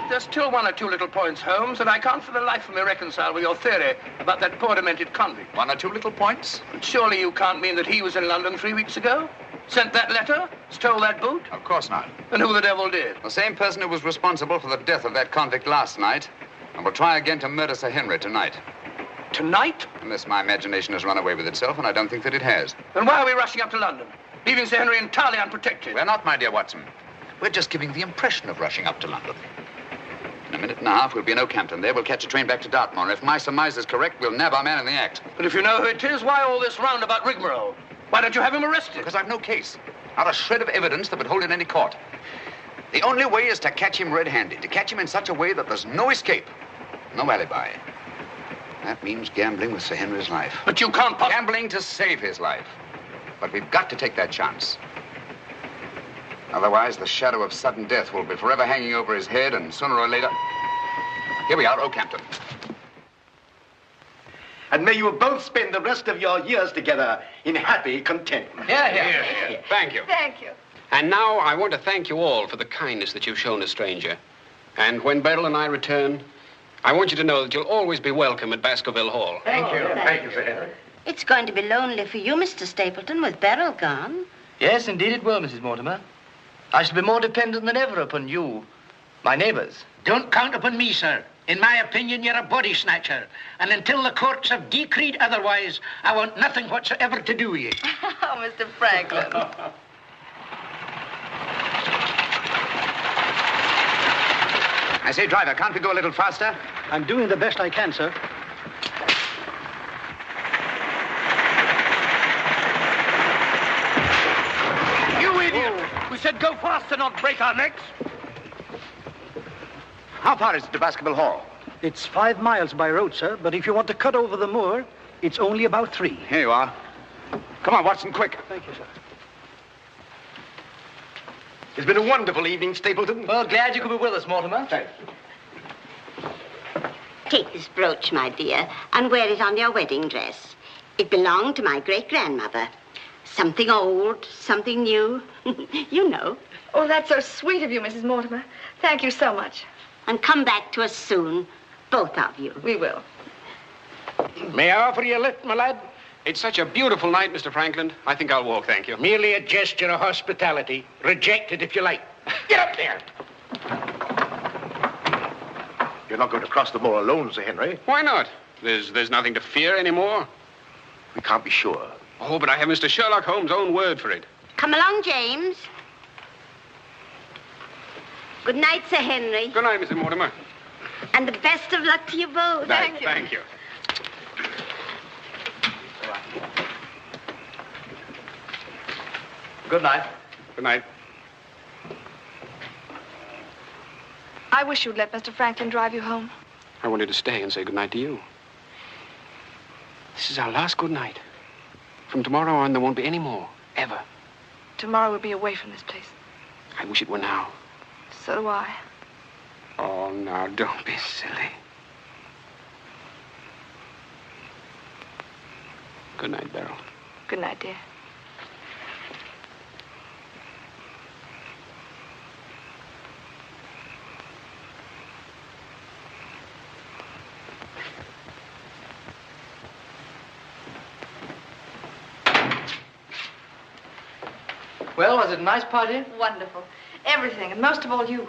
[SPEAKER 6] There's still one or two little points, Holmes, that I can't for the life of me reconcile with your theory about that poor demented convict.
[SPEAKER 12] One or two little points?
[SPEAKER 6] But surely you can't mean that he was in London 3 weeks ago? Sent that letter? Stole that boot?
[SPEAKER 12] Of course not.
[SPEAKER 6] And who the devil did?
[SPEAKER 12] The same person who was responsible for the death of that convict last night and will try again to murder Sir Henry tonight.
[SPEAKER 6] Tonight?
[SPEAKER 12] Unless my imagination has run away with itself, and I don't think that it has.
[SPEAKER 6] Then why are we rushing up to London? leaving Sir Henry entirely unprotected.
[SPEAKER 12] We're not, my dear Watson. We're just giving the impression of rushing up to London. In a minute and a half, we'll be in Oakhampton. There, we'll catch a train back to Dartmoor. If my surmise is correct, we'll nab our man in the act.
[SPEAKER 6] But if you know who it is, why all this roundabout rigmarole? Why don't you have him arrested?
[SPEAKER 12] Because I've no case. Not a shred of evidence that would hold in any court. The only way is to catch him red-handed, to catch him in such a way that there's no escape, no alibi. That means gambling with Sir Henry's life.
[SPEAKER 6] But you can't
[SPEAKER 12] Gambling to save his life. But we've got to take that chance. Otherwise, the shadow of sudden death will be forever hanging over his head, and sooner or later... Here we are, Oakhampton.
[SPEAKER 3] And may you both spend the rest of your years together in happy contentment.
[SPEAKER 13] Yeah. Thank you.
[SPEAKER 15] Thank you.
[SPEAKER 13] And now I want to thank you all for the kindness that you've shown a stranger. And when Beryl and I return, I want you to know that you'll always be welcome at Baskerville Hall.
[SPEAKER 3] Thank you.
[SPEAKER 8] Thank you, Sir Henry.
[SPEAKER 11] It's going to be lonely for you, Mr. Stapleton, with Beryl gone.
[SPEAKER 4] Yes, indeed it will, Mrs. Mortimer. I shall be more dependent than ever upon you, my neighbours.
[SPEAKER 5] Don't count upon me, sir. In my opinion, you're a body snatcher. And until the courts have decreed otherwise, I want nothing whatsoever to do with you.
[SPEAKER 15] Oh, Mr. Franklin.
[SPEAKER 12] I say, driver, can't we go a little faster?
[SPEAKER 17] I'm doing the best I can, sir.
[SPEAKER 6] You idiot! We said go faster, not break our necks.
[SPEAKER 3] How far is it to Baskerville Hall?
[SPEAKER 17] It's 5 miles by road, sir, but if you want to cut over the moor, it's only about 3.
[SPEAKER 3] Here you are. Come on, Watson, quick.
[SPEAKER 17] Thank you, sir.
[SPEAKER 3] It's been a wonderful evening, Stapleton.
[SPEAKER 4] Well, glad you could be with us, Mortimer.
[SPEAKER 3] Thanks.
[SPEAKER 11] Take this brooch, my dear, and wear it on your wedding dress. It belonged to my great-grandmother. Something old, something new. You know.
[SPEAKER 15] Oh, that's so sweet of you, Mrs. Mortimer. Thank you so much.
[SPEAKER 11] And come back to us soon, both of you.
[SPEAKER 15] We will.
[SPEAKER 5] May I offer you a lift, my lad?
[SPEAKER 13] It's such a beautiful night, Mr. Franklin. I think I'll walk, thank you.
[SPEAKER 5] Merely a gesture of hospitality. Reject it if you like. Get up there!
[SPEAKER 3] You're not going to cross the moor alone, Sir Henry.
[SPEAKER 13] Why not? There's nothing to fear anymore.
[SPEAKER 3] We can't be sure.
[SPEAKER 13] Oh, but I have Mr. Sherlock Holmes' own word for it.
[SPEAKER 11] Come along, James. Good night, Sir Henry.
[SPEAKER 13] Good night, Mrs. Mortimer.
[SPEAKER 11] And the best of luck to you both.
[SPEAKER 13] Thank you.
[SPEAKER 4] Good night.
[SPEAKER 13] Good night.
[SPEAKER 15] I wish you'd let Mr. Franklin drive you home.
[SPEAKER 13] I wanted to stay and say good night to you. This is our last good night. From tomorrow on, there won't be any more, ever.
[SPEAKER 15] Tomorrow we'll be away from this place.
[SPEAKER 13] I wish it were now.
[SPEAKER 15] So do I.
[SPEAKER 13] Oh, now, don't be silly. Good night, Beryl.
[SPEAKER 15] Good night, dear.
[SPEAKER 4] Well, was it a nice party?
[SPEAKER 15] Wonderful. Everything, and most of all you.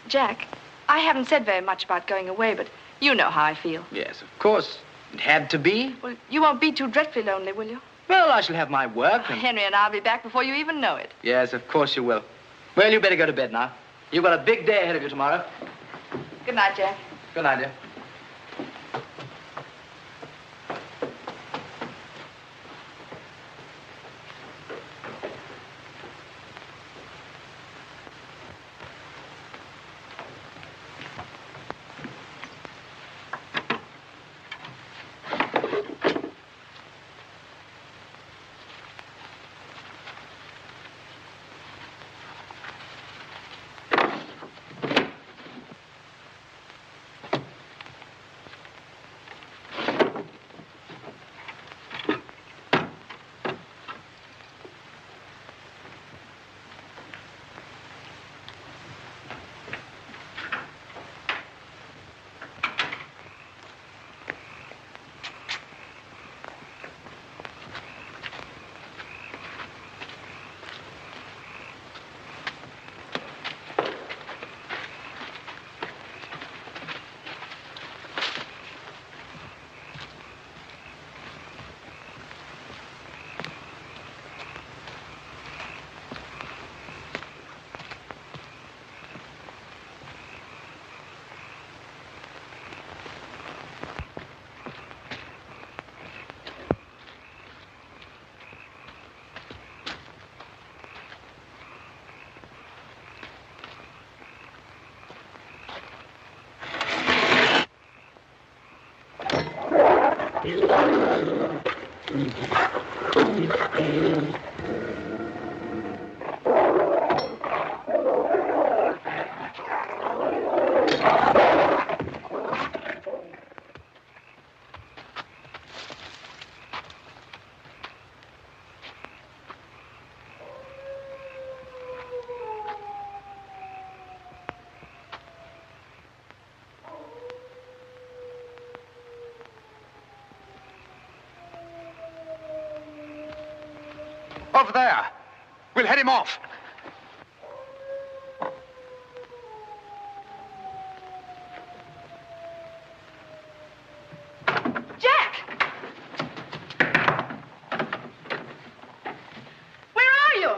[SPEAKER 15] Jack, I haven't said very much about going away, but you know how I feel.
[SPEAKER 4] Yes, of course. It had to be.
[SPEAKER 15] Well, you won't be too dreadfully lonely, will you?
[SPEAKER 4] Well, I shall have my work and...
[SPEAKER 15] Henry and I'll be back before you even know it.
[SPEAKER 4] Yes, of course you will. Well, you better go to bed now. You've got a big day ahead of you tomorrow.
[SPEAKER 15] Good night, Jack.
[SPEAKER 4] Good night, dear.
[SPEAKER 7] Over there. We'll head him off.
[SPEAKER 15] Jack! Where are you?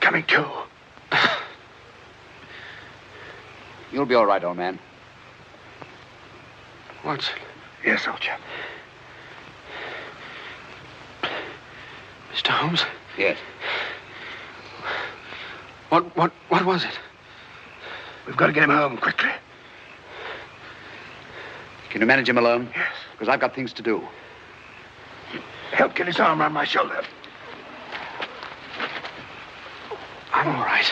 [SPEAKER 16] Coming to.
[SPEAKER 12] You'll be all right, old man.
[SPEAKER 13] Watson.
[SPEAKER 16] Yes, soldier.
[SPEAKER 13] Mr. Holmes?
[SPEAKER 12] Yes.
[SPEAKER 13] What was it?
[SPEAKER 16] We've got to get him home quickly.
[SPEAKER 12] Can you manage him alone?
[SPEAKER 16] Yes.
[SPEAKER 12] Because I've got things to do.
[SPEAKER 16] Help get his arm around my shoulder.
[SPEAKER 13] I'm all right.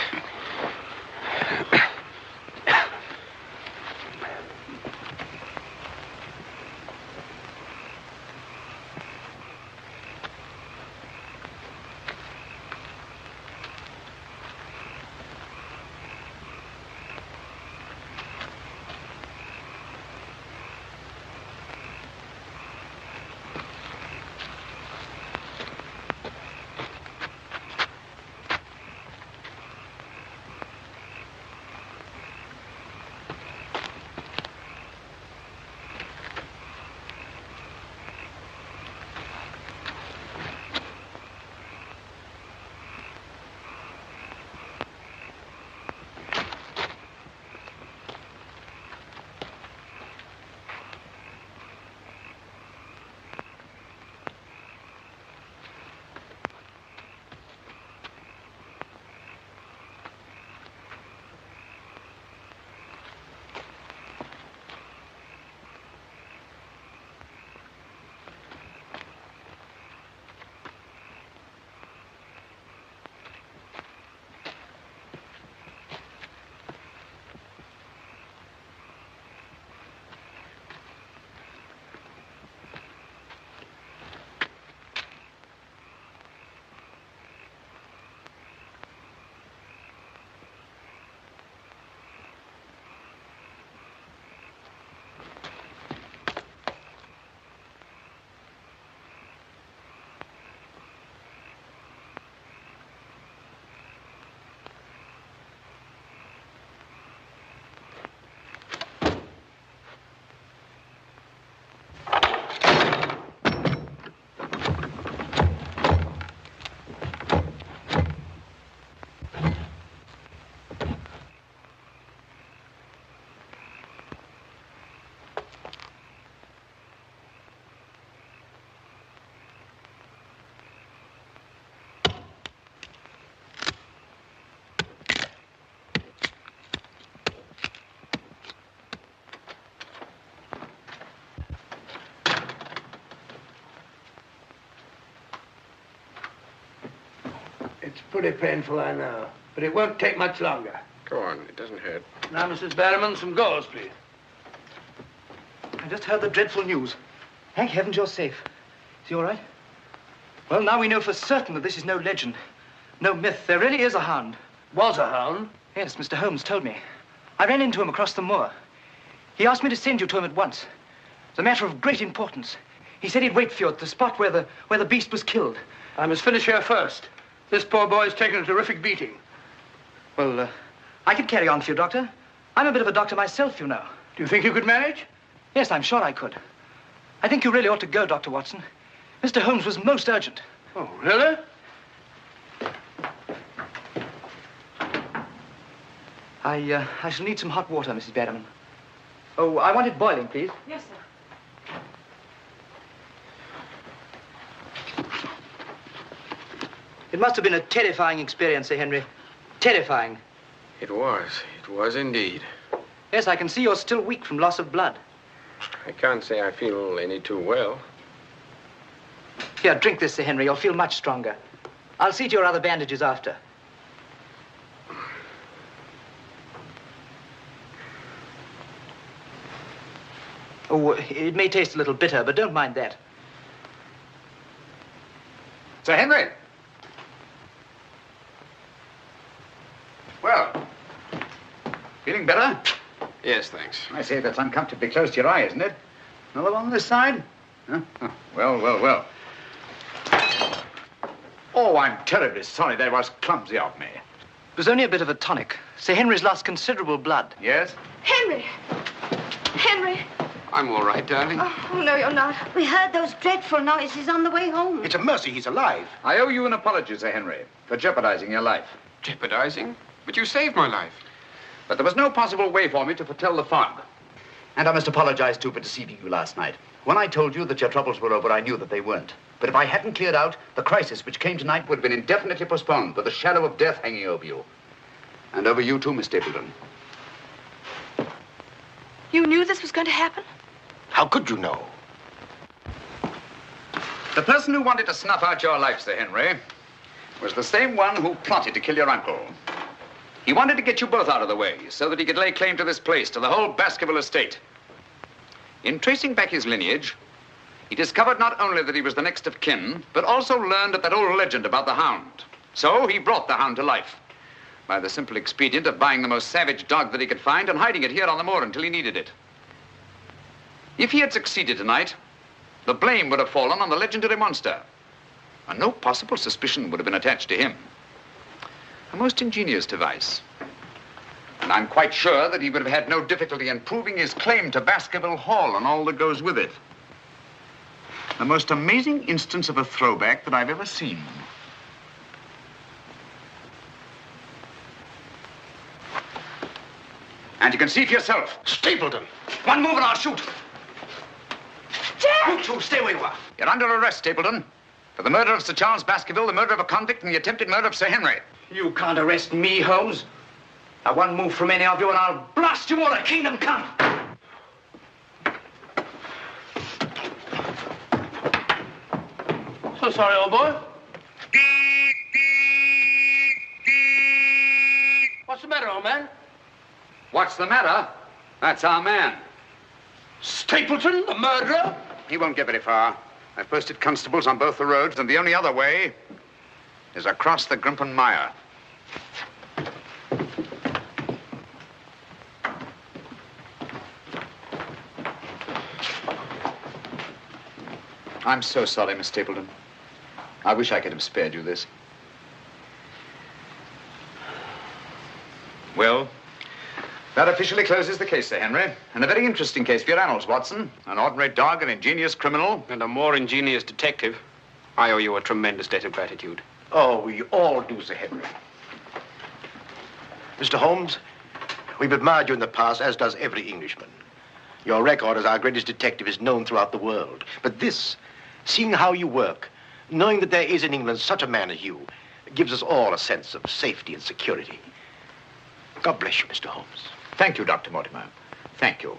[SPEAKER 2] It's pretty painful, I know. But it won't take much longer.
[SPEAKER 10] Go on, it doesn't hurt.
[SPEAKER 6] Now, Mrs. Barrowman, some gauze, please.
[SPEAKER 4] I just heard the dreadful news. Thank heavens you're safe. Is he all right? Well, now we know for certain that this is no legend, no myth. There really is a hound.
[SPEAKER 6] Was a hound?
[SPEAKER 4] Yes, Mr. Holmes told me. I ran into him across the moor. He asked me to send you to him at once. It's a matter of great importance. He said he'd wait for you at the spot where the beast was killed.
[SPEAKER 6] I must finish here first. This poor boy's taken a terrific beating.
[SPEAKER 4] Well, I could carry on for you, Doctor. I'm a bit of a doctor myself, you know.
[SPEAKER 6] Do you think you could manage?
[SPEAKER 4] Yes, I'm sure I could. I think you really ought to go, Dr. Watson. Mr. Holmes was most urgent.
[SPEAKER 6] Oh, really?
[SPEAKER 4] I shall need some hot water, Mrs. Barrowman. Oh, I want it boiling, please.
[SPEAKER 14] Yes, sir.
[SPEAKER 4] It must have been a terrifying experience, Sir Henry. Terrifying.
[SPEAKER 10] It was indeed.
[SPEAKER 4] Yes, I can see you're still weak from loss of blood.
[SPEAKER 10] I can't say I feel any too well.
[SPEAKER 4] Here, drink this, Sir Henry. You'll feel much stronger. I'll see to your other bandages after. Oh, it may taste a little bitter, but don't mind that.
[SPEAKER 12] Sir Henry! Well, feeling better?
[SPEAKER 10] Yes, thanks.
[SPEAKER 12] I say, that's uncomfortably close to your eye, isn't it? Another one on this side? Huh? Oh, well. Oh, I'm terribly sorry. That was clumsy of me.
[SPEAKER 4] It was only a bit of a tonic. Sir Henry's lost considerable blood.
[SPEAKER 12] Yes?
[SPEAKER 15] Henry! Henry!
[SPEAKER 13] I'm all right, darling.
[SPEAKER 15] Oh, no, you're not.
[SPEAKER 11] We heard those dreadful noises on the way home.
[SPEAKER 3] It's a mercy he's alive.
[SPEAKER 12] I owe you an apology, Sir Henry, for jeopardizing your life.
[SPEAKER 13] Jeopardizing? But you saved my life.
[SPEAKER 12] But there was no possible way for me to foretell the fog. And I must apologize, too, for deceiving you last night. When I told you that your troubles were over, I knew that they weren't. But if I hadn't cleared out, the crisis which came tonight would have been indefinitely postponed, with the shadow of death hanging over you. And over you, too, Miss Stapleton.
[SPEAKER 15] You knew this was going to happen?
[SPEAKER 3] How could you know?
[SPEAKER 12] The person who wanted to snuff out your life, Sir Henry, was the same one who plotted to kill your uncle. He wanted to get you both out of the way so that he could lay claim to this place, to the whole Baskerville estate. In tracing back his lineage, he discovered not only that he was the next of kin, but also learned of that old legend about the Hound. So he brought the Hound to life by the simple expedient of buying the most savage dog that he could find and hiding it here on the moor until he needed it. If he had succeeded tonight, the blame would have fallen on the legendary monster, and no possible suspicion would have been attached to him. A most ingenious device. And I'm quite sure that he would have had no difficulty in proving his claim to Baskerville Hall and all that goes with it. The most amazing instance of a throwback that I've ever seen. And you can see for yourself.
[SPEAKER 3] Stapleton!
[SPEAKER 12] One move and I'll shoot.
[SPEAKER 15] Jack!
[SPEAKER 12] You two, stay where you are. You're under arrest, Stapleton, for the murder of Sir Charles Baskerville, the murder of a convict, and the attempted murder of Sir Henry.
[SPEAKER 4] You can't arrest me, Holmes. Now, one move from any of you and I'll blast you all to kingdom come.
[SPEAKER 6] So sorry, old boy. What's the matter, old man?
[SPEAKER 12] What's the matter? That's our man.
[SPEAKER 6] Stapleton, the murderer?
[SPEAKER 12] He won't get very far. I've posted constables on both the roads, and the only other way is across the Grimpen Mire. I'm so sorry, Miss Stapleton. I wish I could have spared you this. Well, that officially closes the case, Sir Henry. And a very interesting case for your annals, Watson. An ordinary dog, an ingenious criminal.
[SPEAKER 13] And a more ingenious detective. I owe you a tremendous debt of gratitude.
[SPEAKER 3] Oh, we all do, Sir Henry. Mr. Holmes, we've admired you in the past, as does every Englishman. Your record as our greatest detective is known throughout the world. But this, seeing how you work, knowing that there is in England such a man as you, gives us all a sense of safety and security. God bless you, Mr. Holmes.
[SPEAKER 12] Thank you, Dr. Mortimer. Thank you.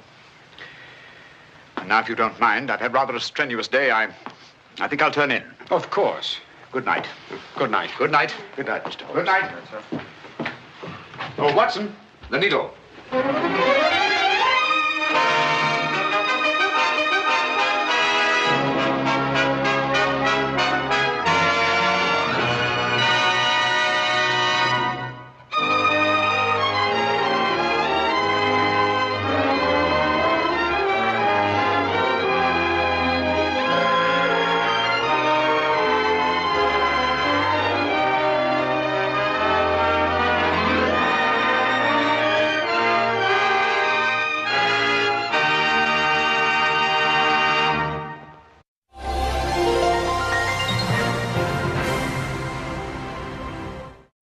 [SPEAKER 12] And now, if you don't mind, I've had rather a strenuous day. I think I'll turn in.
[SPEAKER 13] Of course.
[SPEAKER 12] Good night.
[SPEAKER 13] Good night.
[SPEAKER 12] Good night.
[SPEAKER 3] Good night, Mr. Holmes.
[SPEAKER 12] Good night. Oh, Watson, the needle.